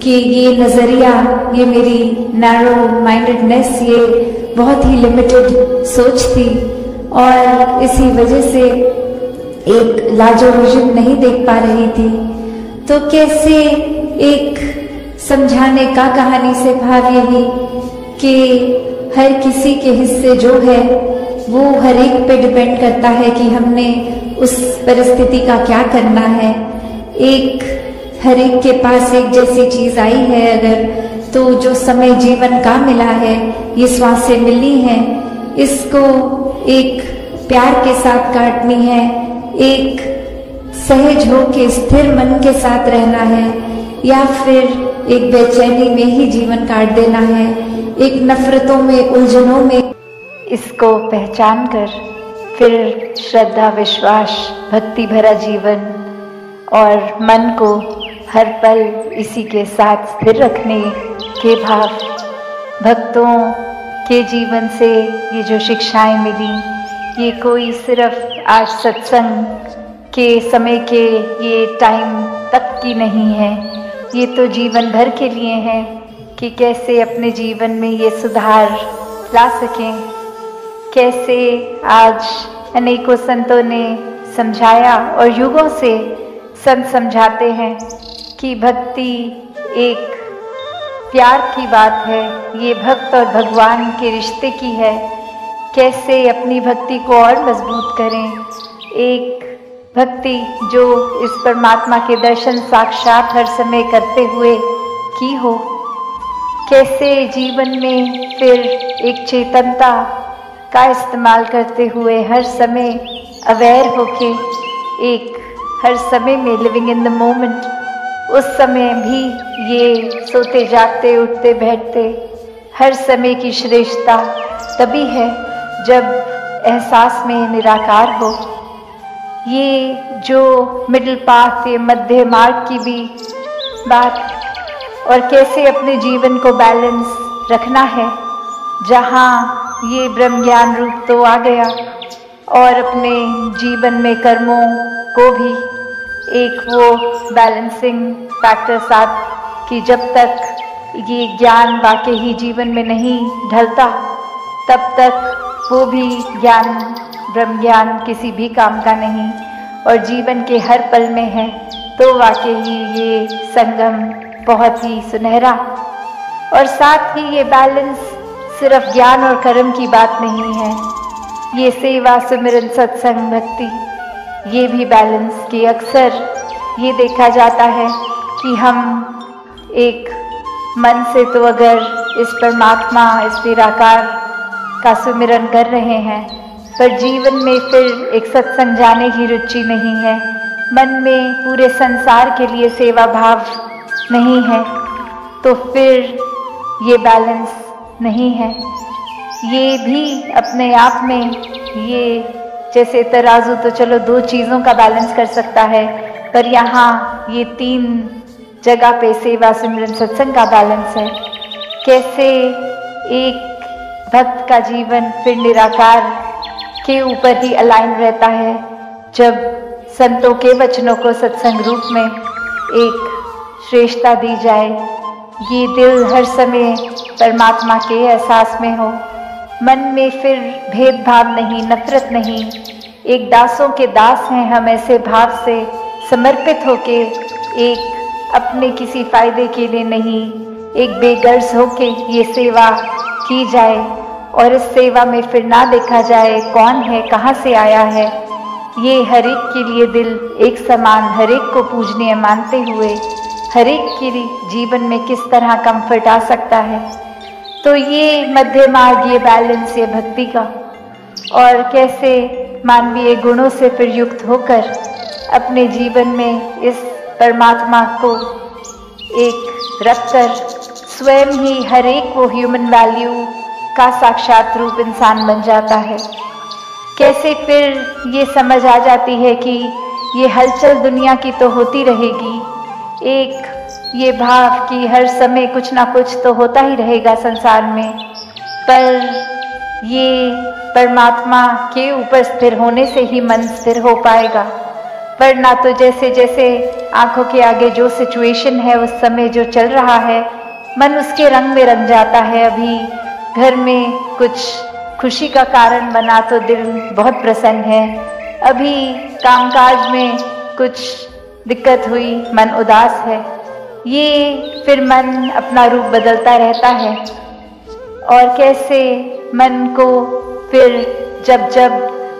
कि ये नजरिया, ये मेरी नैरो माइंडेडनेस, ये बहुत ही लिमिटेड सोच थी, और इसी वजह से एक लाजोविजन नहीं देख पा रही थी। तो कैसे एक समझाने का कहानी से भाव यही कि हर किसी के हिस्से जो है वो हर एक पे डिपेंड करता है कि हमने उस परिस्थिति का क्या करना है। एक हर एक के पास एक जैसी चीज आई है अगर, तो जो समय जीवन का मिला है, ये श्वासें मिली हैं, इसको एक प्यार के साथ काटनी है, एक सहज हो के स्थिर मन के साथ रहना है, या फिर एक बेचैनी में ही जीवन काट देना है, एक नफरतों में, उलझनों में। इसको पहचान कर फिर श्रद्धा, विश्वास, भक्ति भरा जीवन और मन को हर पल इसी के साथ स्थिर रखने के भाव, भक्तों के जीवन से ये जो शिक्षाएं मिली, ये कोई सिर्फ आज सत्संग के समय के ये टाइम तक की नहीं है, ये तो जीवन भर के लिए है कि कैसे अपने जीवन में ये सुधार ला सकें। कैसे आज अनेकों संतों ने समझाया और युगों से संत समझाते हैं कि भक्ति एक प्यार की बात है, ये भक्त और भगवान के रिश्ते की है। कैसे अपनी भक्ति को और मजबूत करें, एक भक्ति जो इस परमात्मा के दर्शन साक्षात हर समय करते हुए की हो। कैसे जीवन में फिर एक चेतनता का इस्तेमाल करते हुए हर समय अवेयर होके, एक हर समय में लिविंग इन द मोमेंट, उस समय भी ये सोते जागते उठते बैठते हर समय की श्रेष्ठता तभी है जब एहसास में निराकार हो। ये जो मिडिल पाथ, ये मध्य मार्ग की भी बात, और कैसे अपने जीवन को बैलेंस रखना है, जहाँ ये ब्रह्म ज्ञान रूप तो आ गया और अपने जीवन में कर्मों को भी एक वो बैलेंसिंग फैक्टर साथ कि जब तक ये ज्ञान वाकई ही जीवन में नहीं ढलता तब तक वो भी ज्ञान, ब्रह्म ज्ञान किसी भी काम का नहीं और जीवन के हर पल में है। तो वाकई ही ये संगम बहुत ही सुनहरा, और साथ ही ये बैलेंस सिर्फ ज्ञान और कर्म की बात नहीं है, ये सेवा, सुमिरन, सत्संग, भक्ति, ये भी बैलेंस की अक्सर ये देखा जाता है कि हम एक मन से तो अगर इस परमात्मा, इस निराकार का सुमिरन कर रहे हैं, पर जीवन में फिर एक सत्संग जाने की रुचि नहीं है, मन में पूरे संसार के लिए सेवा भाव नहीं है, तो फिर ये बैलेंस नहीं है। ये भी अपने आप में, ये जैसे तराजू तो चलो दो चीज़ों का बैलेंस कर सकता है, पर यहाँ ये तीन जगह पे सेवा, सिमरन, सत्संग का बैलेंस है। कैसे एक भक्त का जीवन फिर निराकार के ऊपर ही अलाइन रहता है जब संतों के वचनों को सत्संग रूप में एक श्रेष्ठता दी जाए, ये दिल हर समय परमात्मा के एहसास में हो, मन में फिर भेदभाव नहीं, नफरत नहीं, एक दासों के दास हैं हम, ऐसे भाव से समर्पित होके एक अपने किसी फायदे के लिए नहीं, एक बेगर्ज होके ये सेवा की जाए और इस सेवा में फिर ना देखा जाए कौन है, कहाँ से आया है, ये हर एक के लिए दिल एक समान, हर एक को पूजनीय मानते हुए हर एक के जीवन में किस तरह कंफर्ट आ सकता है। तो ये मध्य मार्ग, ये बैलेंस, ये भक्ति का, और कैसे मानवीय गुणों से फिर युक्त होकर अपने जीवन में इस परमात्मा को एक रखकर स्वयं ही हर एक वो ह्यूमन वैल्यू का साक्षात रूप इंसान बन जाता है। कैसे फिर ये समझ आ जाती है कि ये हलचल दुनिया की तो होती रहेगी, एक ये भाव कि हर समय कुछ ना कुछ तो होता ही रहेगा संसार में, पर ये परमात्मा के ऊपर स्थिर होने से ही मन स्थिर हो पाएगा। वरना तो जैसे जैसे आंखों के आगे जो सिचुएशन है, उस समय जो चल रहा है, मन उसके रंग में रंग जाता है। अभी घर में कुछ खुशी का कारण बना तो दिल बहुत प्रसन्न है, अभी कामकाज में कुछ दिक्कत हुई, मन उदास है, ये फिर मन अपना रूप बदलता रहता है। और कैसे मन को फिर जब जब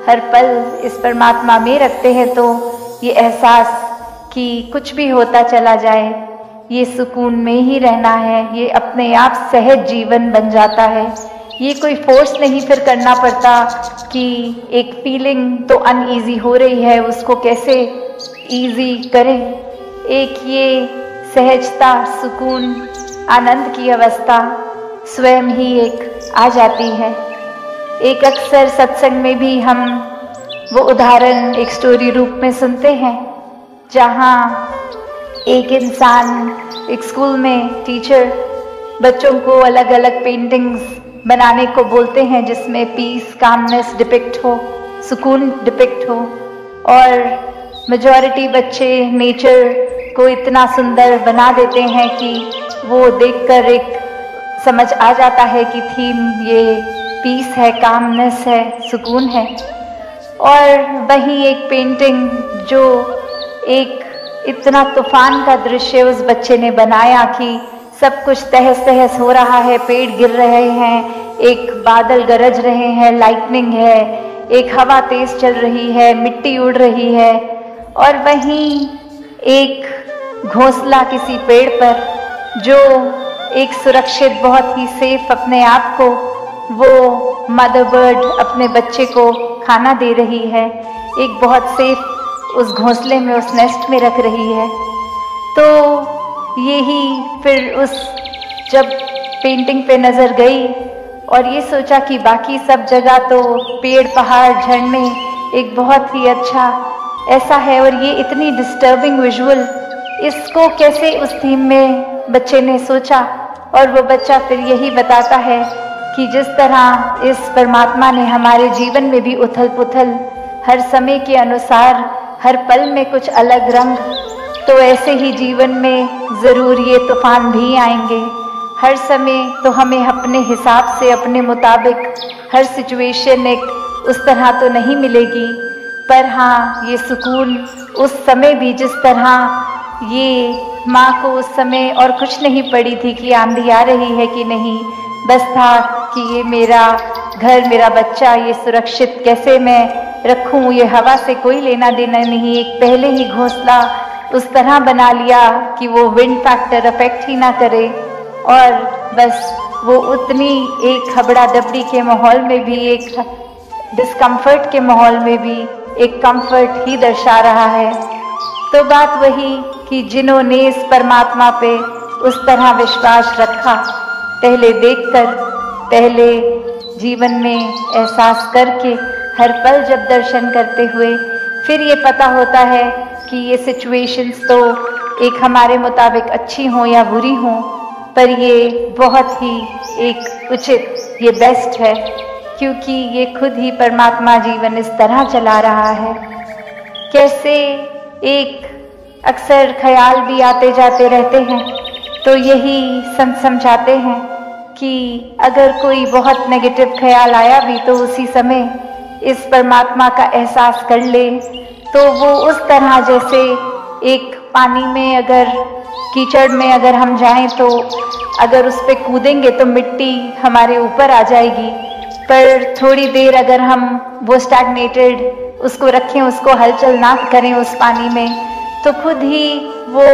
हर पल इस परमात्मा में रखते हैं तो ये एहसास कि कुछ भी होता चला जाए, ये सुकून में ही रहना है, ये अपने आप सहज जीवन बन जाता है। ये कोई फोर्स नहीं फिर करना पड़ता कि एक फीलिंग तो अनईजी हो रही है, उसको कैसे ईजी करें। एक ये सहजता, सुकून, आनंद की अवस्था स्वयं ही एक आ जाती है। एक अक्सर सत्संग में भी हम वो उदाहरण एक स्टोरी रूप में सुनते हैं, जहाँ एक इंसान, एक स्कूल में टीचर बच्चों को अलग अलग पेंटिंग्स बनाने को बोलते हैं जिसमें पीस, कामनेस डिपिक्ट हो, सुकून डिपिक्ट हो, और मेजॉरिटी बच्चे नेचर को इतना सुंदर बना देते हैं कि वो देखकर एक समझ आ जाता है कि थीम ये पीस है, कामनेस है, सुकून है। और वहीं एक पेंटिंग जो एक इतना तूफान का दृश्य उस बच्चे ने बनाया कि सब कुछ तहस तहस हो रहा है, पेड़ गिर रहे हैं, एक बादल गरज रहे हैं, लाइटनिंग है, एक हवा तेज चल रही है, मिट्टी उड़ रही है, और वहीं एक घोंसला किसी पेड़ पर जो एक सुरक्षित, बहुत ही सेफ अपने आप को वो मदर बर्ड अपने बच्चे को खाना दे रही है, एक बहुत सेफ उस घोंसले में, उस नेस्ट में रख रही है। तो यही फिर उस जब पेंटिंग पे नज़र गई और ये सोचा कि बाकी सब जगह तो पेड़, पहाड़, झरने एक बहुत ही अच्छा ऐसा है। और ये इतनी डिस्टर्बिंग विजुअल, इसको कैसे उस थीम में बच्चे ने सोचा। और वो बच्चा फिर यही बताता है कि जिस तरह इस परमात्मा ने हमारे जीवन में भी उथल पुथल, हर समय के अनुसार हर पल में कुछ अलग रंग, तो ऐसे ही जीवन में ज़रूर ये तूफान भी आएंगे। हर समय तो हमें अपने हिसाब से, अपने मुताबिक हर सिचुएशन एक उस तरह तो नहीं मिलेगी, पर हाँ ये सुकून उस समय भी, जिस तरह ये माँ को उस समय और कुछ नहीं पड़ी थी कि आंधी आ रही है कि नहीं, बस था कि ये मेरा घर, मेरा बच्चा, ये सुरक्षित कैसे मैं रखूं, ये हवा से कोई लेना देना नहीं। एक पहले ही घोंसला उस तरह बना लिया कि वो विंड फैक्टर अफेक्ट ही ना करे, और बस वो उतनी एक हबड़ा दबड़ी के माहौल में भी, एक डिस्कम्फर्ट के माहौल में भी एक कंफर्ट ही दर्शा रहा है। तो बात वही कि जिन्होंने इस परमात्मा पे उस तरह विश्वास रखा, पहले देखकर, पहले जीवन में एहसास करके, हर पल जब दर्शन करते हुए, फिर ये पता होता है कि ये सिचुएशंस तो एक हमारे मुताबिक अच्छी हों या बुरी हों, पर ये बहुत ही एक उचित, ये बेस्ट है, क्योंकि ये खुद ही परमात्मा जीवन इस तरह चला रहा है। कैसे एक अक्सर ख्याल भी आते जाते रहते हैं, तो यही समझाते हैं कि अगर कोई बहुत नेगेटिव ख्याल आया भी तो उसी समय इस परमात्मा का एहसास कर ले, तो वो उस तरह जैसे एक पानी में, अगर कीचड़ में अगर हम जाएं तो अगर उस पे कूदेंगे तो मिट्टी हमारे ऊपर आ जाएगी, पर थोड़ी देर अगर हम वो स्टैग्नेटेड उसको रखें, उसको हलचल ना करें उस पानी में, तो खुद ही वो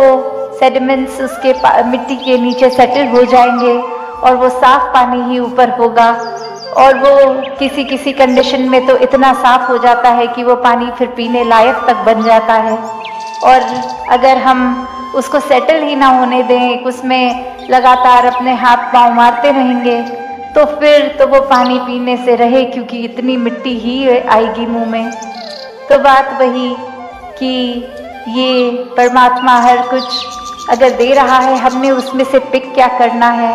सेडिमेंट्स उसके मिट्टी के नीचे सेटल हो जाएंगे और वो साफ पानी ही ऊपर होगा। और वो किसी किसी कंडीशन में तो इतना साफ हो जाता है कि वो पानी फिर पीने लायक तक बन जाता है। और अगर हम उसको सेटल ही ना होने दें, उसमें लगातार अपने हाथ पांव मारते रहेंगे, तो फिर तो वो पानी पीने से रहे, क्योंकि इतनी मिट्टी ही आएगी मुंह में। तो बात वही कि ये परमात्मा हर कुछ अगर दे रहा है, हमने उसमें से पिक क्या करना है,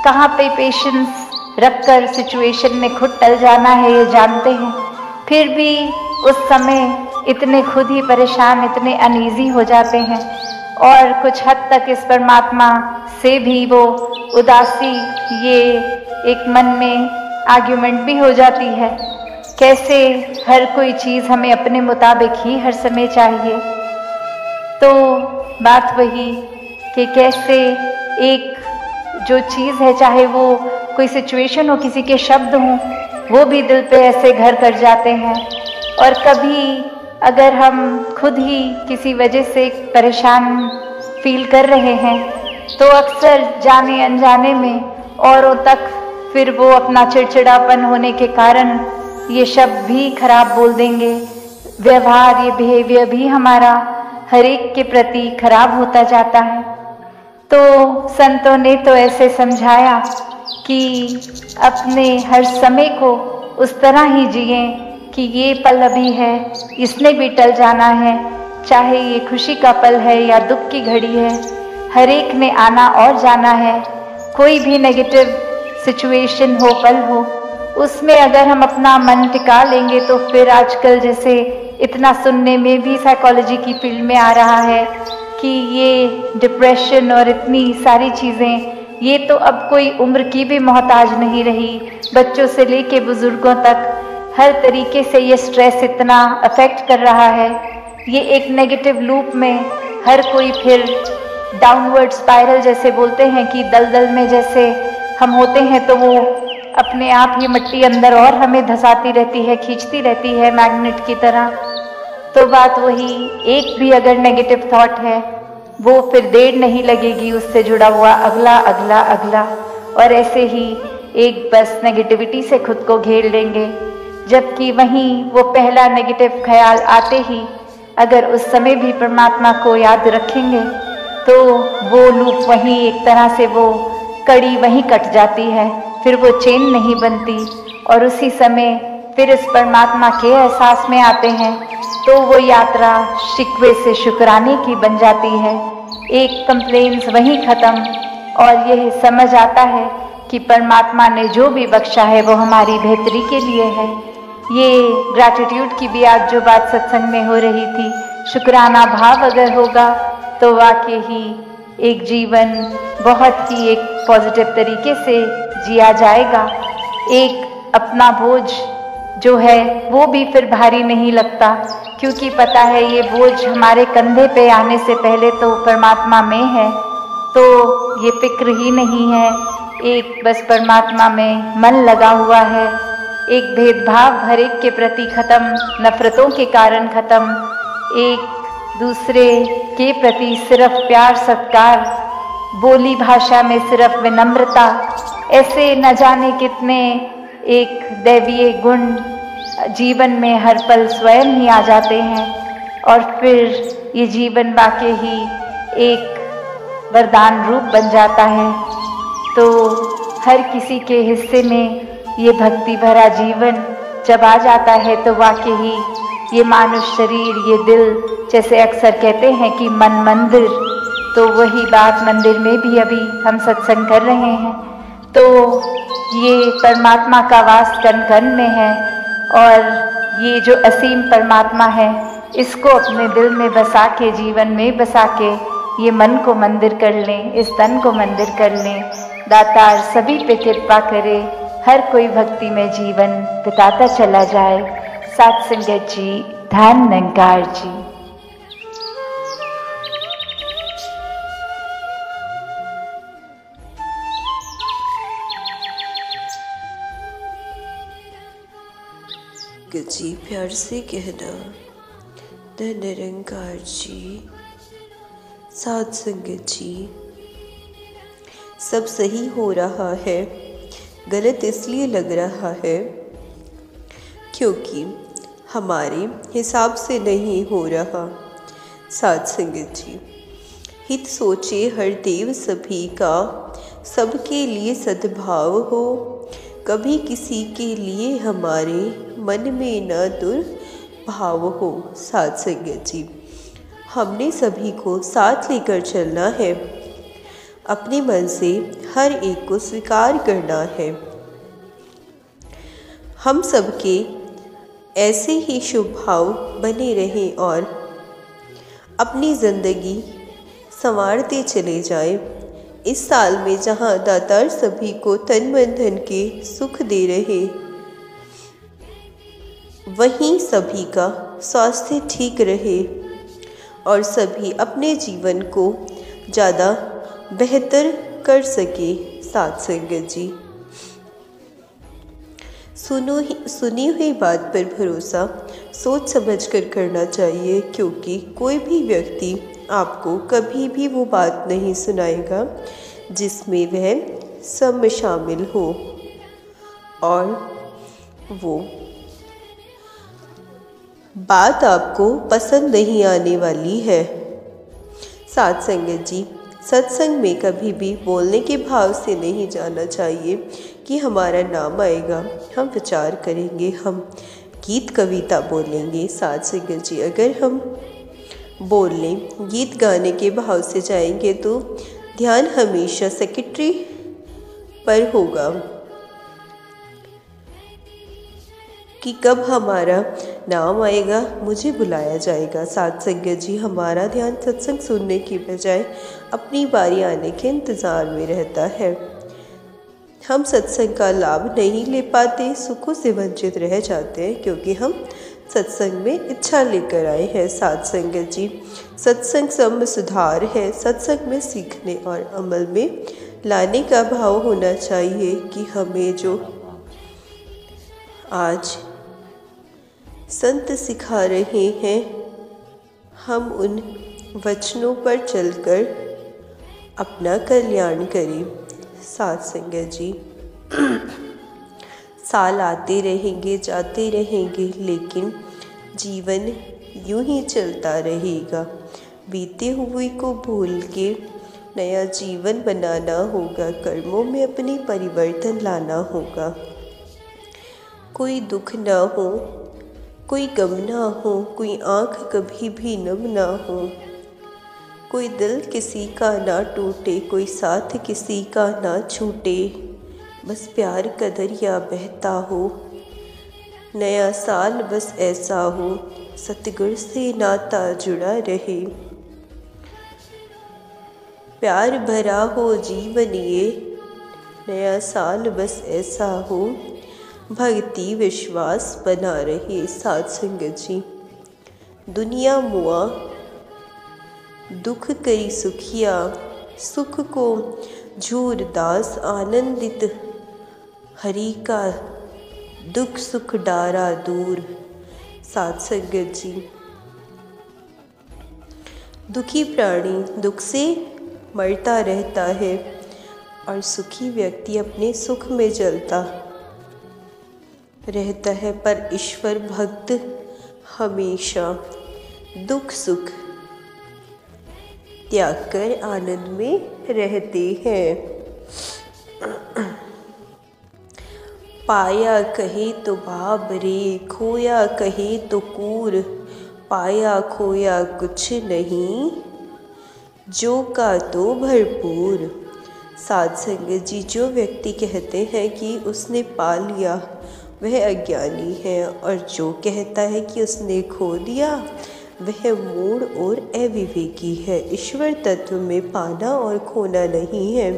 कहाँ पे पेशेंस रखकर सिचुएशन में खुद टल जाना है, ये जानते हैं। फिर भी उस समय इतने खुद ही परेशान, इतने अनईजी हो जाते हैं, और कुछ हद तक इस परमात्मा से भी वो उदासी, ये एक मन में आर्ग्यूमेंट भी हो जाती है। कैसे हर कोई चीज़ हमें अपने मुताबिक ही हर समय चाहिए। तो बात वही कि कैसे एक जो चीज़ है, चाहे वो कोई सिचुएशन हो, किसी के शब्द हों, वो भी दिल पे ऐसे घर कर जाते हैं। और कभी अगर हम खुद ही किसी वजह से परेशान फील कर रहे हैं, तो अक्सर जाने अनजाने में औरों तक फिर वो अपना चिड़चिड़ापन होने के कारण ये शब्द भी खराब बोल देंगे। व्यवहार, ये बिहेवियर भी हमारा हर एक के प्रति खराब होता जाता है। तो संतों ने तो ऐसे समझाया कि अपने हर समय को उस तरह ही जिए कि ये पल अभी है, इसने भी टल जाना है, चाहे ये खुशी का पल है या दुख की घड़ी है, हर एक ने आना और जाना है। कोई भी नेगेटिव सिचुएशन हो, पल हो, उसमें अगर हम अपना मन टिका लेंगे, तो फिर आजकल जैसे इतना सुनने में भी साइकोलॉजी की फील्ड में आ रहा है कि ये डिप्रेशन और इतनी सारी चीज़ें, ये तो अब कोई उम्र की भी मोहताज नहीं रही। बच्चों से लेके बुजुर्गों तक हर तरीके से ये स्ट्रेस इतना अफेक्ट कर रहा है। ये एक नेगेटिव लूप में हर कोई फिर डाउनवर्ड स्पाइरल जैसे बोलते हैं कि दलदल में जैसे हम होते हैं, तो वो अपने आप ही मिट्टी अंदर और हमें धसाती रहती है, खींचती रहती है मैग्नेट की तरह। तो बात वही, एक भी अगर नेगेटिव थॉट है, वो फिर देर नहीं लगेगी उससे जुड़ा हुआ अगला अगला अगला, और ऐसे ही एक बस नेगेटिविटी से खुद को घेर लेंगे। जबकि वहीं वो पहला नेगेटिव ख्याल आते ही अगर उस समय भी परमात्मा को याद रखेंगे, तो वो लूप वहीं एक तरह से वो कड़ी वहीं कट जाती है, फिर वो चेन नहीं बनती, और उसी समय फिर इस परमात्मा के एहसास में आते हैं तो वो यात्रा शिकवे से शुक्राने की बन जाती है। एक कंप्लेंट्स वहीं खत्म और यह समझ आता है कि परमात्मा ने जो भी बख्शा है वो हमारी बेहतरी के लिए है। ये ग्रैटिट्यूड की भी आज जो बात सत्संग में हो रही थी, शुक्राना भाव अगर होगा तो वाकई ही एक जीवन बहुत ही एक पॉजिटिव तरीके से जिया जाएगा। एक अपना बोझ जो है वो भी फिर भारी नहीं लगता, क्योंकि पता है ये बोझ हमारे कंधे पे आने से पहले तो परमात्मा में है, तो ये फिक्र ही नहीं है। एक बस परमात्मा में मन लगा हुआ है। एक भेदभाव हर एक के प्रति खत्म, नफरतों के कारण खत्म, एक दूसरे के प्रति सिर्फ प्यार सत्कार, बोली भाषा में सिर्फ विनम्रता, ऐसे न जाने कितने एक दैवीय गुण जीवन में हर पल स्वयं ही आ जाते हैं और फिर ये जीवन वाकई ही एक वरदान रूप बन जाता है। तो हर किसी के हिस्से में ये भक्ति भरा जीवन जब आ जाता है तो वाकई ही ये मानुष शरीर, ये दिल, जैसे अक्सर कहते हैं कि मन मंदिर, तो वही बात मंदिर में भी अभी हम सत्संग कर रहे हैं। तो ये परमात्मा का वास कण कण में है और ये जो असीम परमात्मा है इसको अपने दिल में बसा के, जीवन में बसा के ये मन को मंदिर कर लें, इस तन को मंदिर कर लें। दातार सभी पे कृपा करे, हर कोई भक्ति में जीवन बिताता चला जाए। सात संगत जी, धन निरंकार जी। जी प्यार से कहना, धन निरंकार जी। सात संगत जी, सब सही हो रहा है, गलत इसलिए लग रहा है क्योंकि हमारे हिसाब से नहीं हो रहा। सात संगत जी, हित सोचे हर देव सभी का, सबके लिए सद्भाव हो, कभी किसी के लिए हमारे मन में न दुर्भाव हो। सात संगत जी, हमने सभी को साथ लेकर चलना है, अपने मन से हर एक को स्वीकार करना है। हम सबके ऐसे ही शुभ भाव बने रहें और अपनी ज़िंदगी संवारते चले जाएं। इस साल में जहां दातार सभी को तन मन धन के सुख दे रहे, वहीं सभी का स्वास्थ्य ठीक रहे और सभी अपने जीवन को ज़्यादा बेहतर कर सके। सात संगत जी, सुनी हुई बात पर भरोसा सोच समझ कर करना चाहिए, क्योंकि कोई भी व्यक्ति आपको कभी भी वो बात नहीं सुनाएगा जिसमें वह सब शामिल हो और वो बात आपको पसंद नहीं आने वाली है। सात संगत जी, सत्संग में कभी भी बोलने के भाव से नहीं जाना चाहिए कि हमारा नाम आएगा, हम विचार करेंगे, हम गीत कविता बोलेंगे। सात संगत जी, अगर हम बोल लें, गीत गाने के भाव से जाएंगे तो ध्यान हमेशा सेक्रेटरी पर होगा कि कब हमारा नाम आएगा, मुझे बुलाया जाएगा। सात संगत जी, हमारा ध्यान सत्संग सुनने की बजाय अपनी बारी आने के इंतज़ार में रहता है। हम सत्संग का लाभ नहीं ले पाते, सुखों से वंचित रह जाते हैं, क्योंकि हम सत्संग में इच्छा लेकर आए हैं। सात संगत जी, सत्संग सब सुधार है, सत्संग में सीखने और अमल में लाने का भाव होना चाहिए कि हमें जो आज संत सिखा रहे हैं, हम उन वचनों पर चलकर अपना कल्याण करें। सात संगत जी, साल आते रहेंगे जाते रहेंगे, लेकिन जीवन यूं ही चलता रहेगा। बीते हुए को भूल के नया जीवन बनाना होगा, कर्मों में अपनी परिवर्तन लाना होगा। कोई दुख ना हो, कोई गम ना हो, कोई आँख कभी भी नम ना हो, कोई दिल किसी का ना टूटे, कोई साथ किसी का ना छूटे, बस प्यार का दरिया बहता हो। नया साल बस ऐसा हो, सतगुर से नाता जुड़ा रहे, प्यार भरा हो जीवन ये। नया साल बस ऐसा हो, भक्ति विश्वास बना रहे। साथ संगत जी, दुनिया मुआ दुख करी सुखिया, सुख को झूर दास आनंदित, हरि का दुख सुख डारा दूर। साथ संगत जी, दुखी प्राणी दुख से मरता रहता है और सुखी व्यक्ति अपने सुख में जलता रहता है, पर ईश्वर भक्त हमेशा दुख सुख त्याग कर आनंद में रहते हैं। पाया कहे तो बाब रे, खोया कहे तो कूर, पाया खोया कुछ नहीं, जो का तो भरपूर। साध संगत जी, जो व्यक्ति कहते हैं कि उसने पा लिया वह अज्ञानी है, और जो कहता है कि उसने खो दिया वह मूढ़ और अविवेकी है। ईश्वर तत्व में पाना और खोना नहीं है,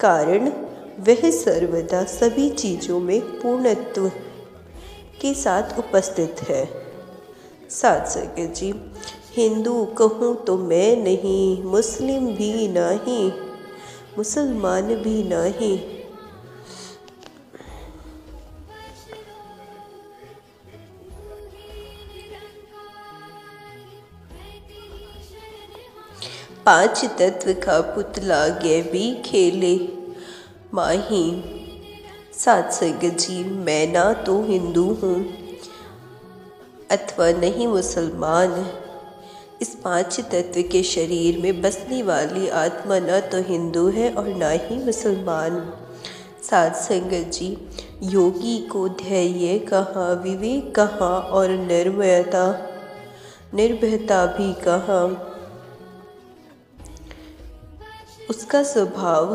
कारण वह सर्वदा सभी चीज़ों में पूर्णत्व के साथ उपस्थित है। साथ संगत जी, हिंदू कहूँ तो मैं नहीं, मुस्लिम भी नहीं, मुसलमान भी नहीं, पांच तत्व का पुतला गे भी खेले माही। साथ संगत जी, मैं ना तो हिंदू हूँ अथवा नहीं मुसलमान, इस पांच तत्व के शरीर में बसने वाली आत्मा न तो हिंदू है और ना ही मुसलमान। साथ संगत जी, योगी को धैर्य कहाँ, विवेक कहाँ और निर्भयता भी कहाँ। उसका स्वभाव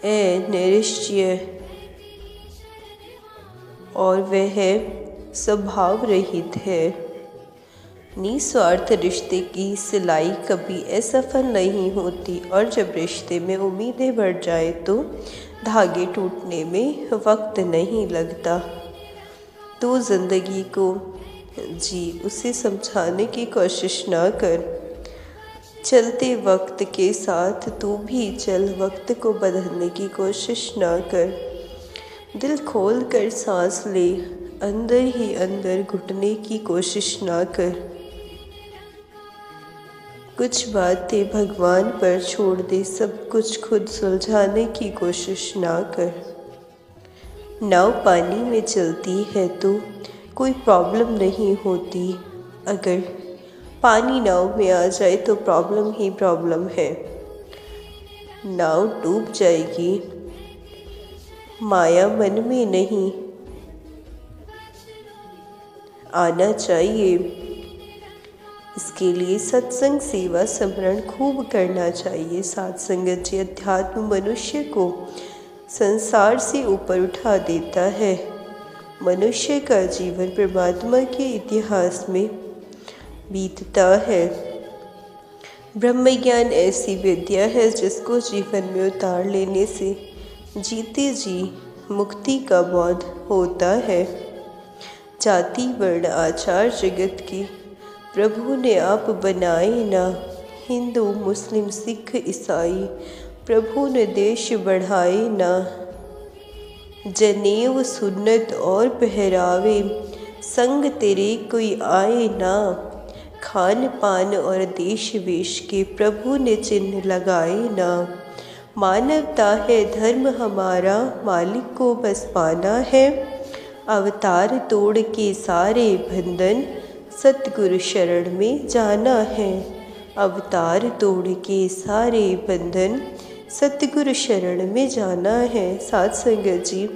है निश्चय और वह स्वभाव रहित है। निस्वार्थ रिश्ते की सिलाई कभी असफल नहीं होती, और जब रिश्ते में उम्मीदें बढ़ जाए तो धागे टूटने में वक्त नहीं लगता। तो ज़िंदगी को जी उसे समझाने की कोशिश ना कर, चलते वक्त के साथ तू भी चल, वक्त को बदलने की कोशिश ना कर। दिल खोल कर सांस ले, अंदर ही अंदर घुटने की कोशिश ना कर। कुछ बातें भगवान पर छोड़ दे, सब कुछ खुद सुलझाने की कोशिश ना कर। नाव पानी में चलती है तो कोई प्रॉब्लम नहीं होती, अगर पानी नाव में आ जाए तो प्रॉब्लम ही प्रॉब्लम है। नाव डूब जाएगी, माया मन में नहीं आना चाहिए। इसके लिए सत्संग सेवा स्मरण खूब करना चाहिए। साथ संगत जी, अध्यात्म मनुष्य को संसार से ऊपर उठा देता है। मनुष्य का जीवन परमात्मा के इतिहास में बीतता है। ब्रह्म ज्ञान ऐसी विद्या है जिसको जीवन में उतार लेने से जीते जी मुक्ति का बोध होता है। जाति वर्ण आचार जगत की प्रभु ने आप बनाए ना, हिंदू मुस्लिम सिख ईसाई प्रभु ने देश बढ़ाए ना। जनेऊ सुन्नत और पहरावे संग तेरे कोई आए ना, खान पान और देश वेश के प्रभु ने चिन्ह लगाए ना। मानवता है धर्म हमारा, मालिक को बस पाना है। अवतार तोड़ के सारे बंधन, सतगुरु शरण में जाना है। अवतार तोड़ के सारे बंधन, सतगुरु शरण में जाना है। साथ संगत जी,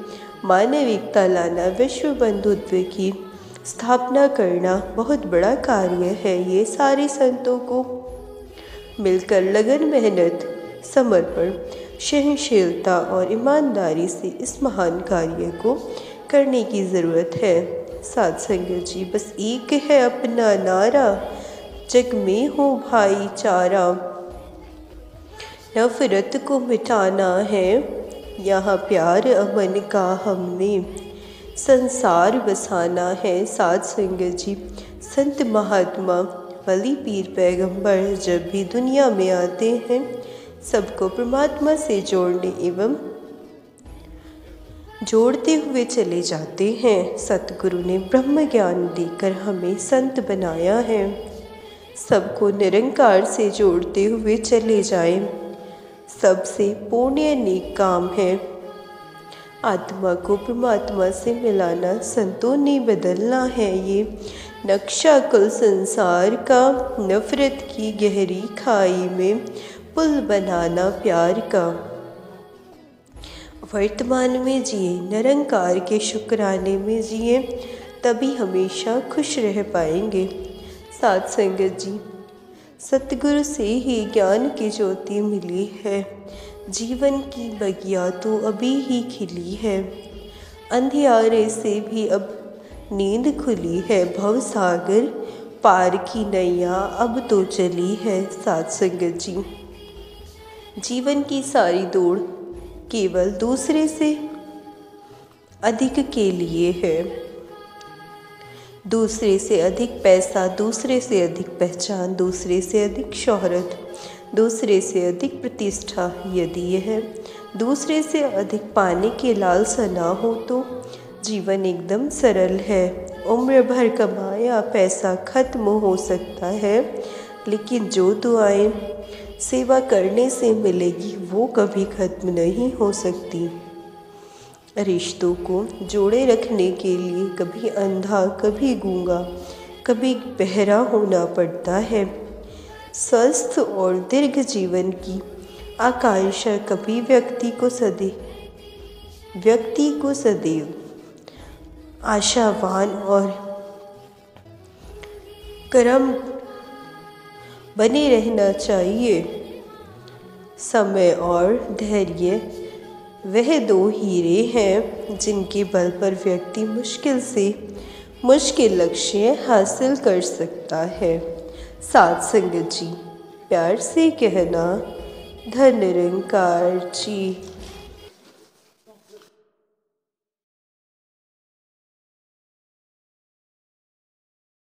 मानविकता लाना, विश्व बंधुत्व की स्थापना करना बहुत बड़ा कार्य है। ये सारे संतों को मिलकर लगन, मेहनत, समर्पण, सहनशीलता और ईमानदारी से इस महान कार्य को करने की ज़रूरत है। साध संगत जी, बस एक है अपना नारा, जग में हो भाईचारा। नफरत को मिटाना है, यहाँ प्यार अमन का हमने संसार बसाना है। साध संगत जी, संत महात्मा, वली, पीर, पैगंबर जब भी दुनिया में आते हैं, सबको परमात्मा से जोड़ने एवं जोड़ते हुए चले जाते हैं। सतगुरु ने ब्रह्म ज्ञान देकर हमें संत बनाया है। सबको निरंकार से जोड़ते हुए चले जाएं, सबसे पुण्य नेक काम है। आत्मा को परमात्मा से मिलाना, संतों ने बदलना है ये नक्शा कुल संसार का। नफरत की गहरी खाई में पुल बनाना प्यार का। वर्तमान में जिए, निरंकार के शुक्राने में जिए, तभी हमेशा खुश रह पाएंगे। साध संगत जी, सतगुरु से ही ज्ञान की ज्योति मिली है। जीवन की बगिया तो अभी ही खिली है। अंधियारे से भी अब नींद खुली है। भवसागर पार की नैया अब तो चली है। साध संगत जी, जीवन की सारी दौड़ केवल दूसरे से अधिक के लिए है। दूसरे से अधिक पैसा, दूसरे से अधिक पहचान, दूसरे से अधिक शोहरत, दूसरे से अधिक प्रतिष्ठा, यदि यह दूसरे से अधिक पाने के लालसा ना हो तो जीवन एकदम सरल है। उम्र भर कमाया पैसा खत्म हो सकता है, लेकिन जो दुआएं सेवा करने से मिलेगी वो कभी खत्म नहीं हो सकती। रिश्तों को जोड़े रखने के लिए कभी अंधा, कभी गूंगा, कभी बहरा होना पड़ता है। स्वस्थ और दीर्घ जीवन की आकांक्षा कभी व्यक्ति को सदैव आशावान और कर्म बने रहना चाहिए। समय और धैर्य वह दो हीरे हैं जिनके बल पर व्यक्ति मुश्किल से मुश्किल लक्ष्य हासिल कर सकता है। साध संगत जी, प्यार से कहना, धन निरंकार जी।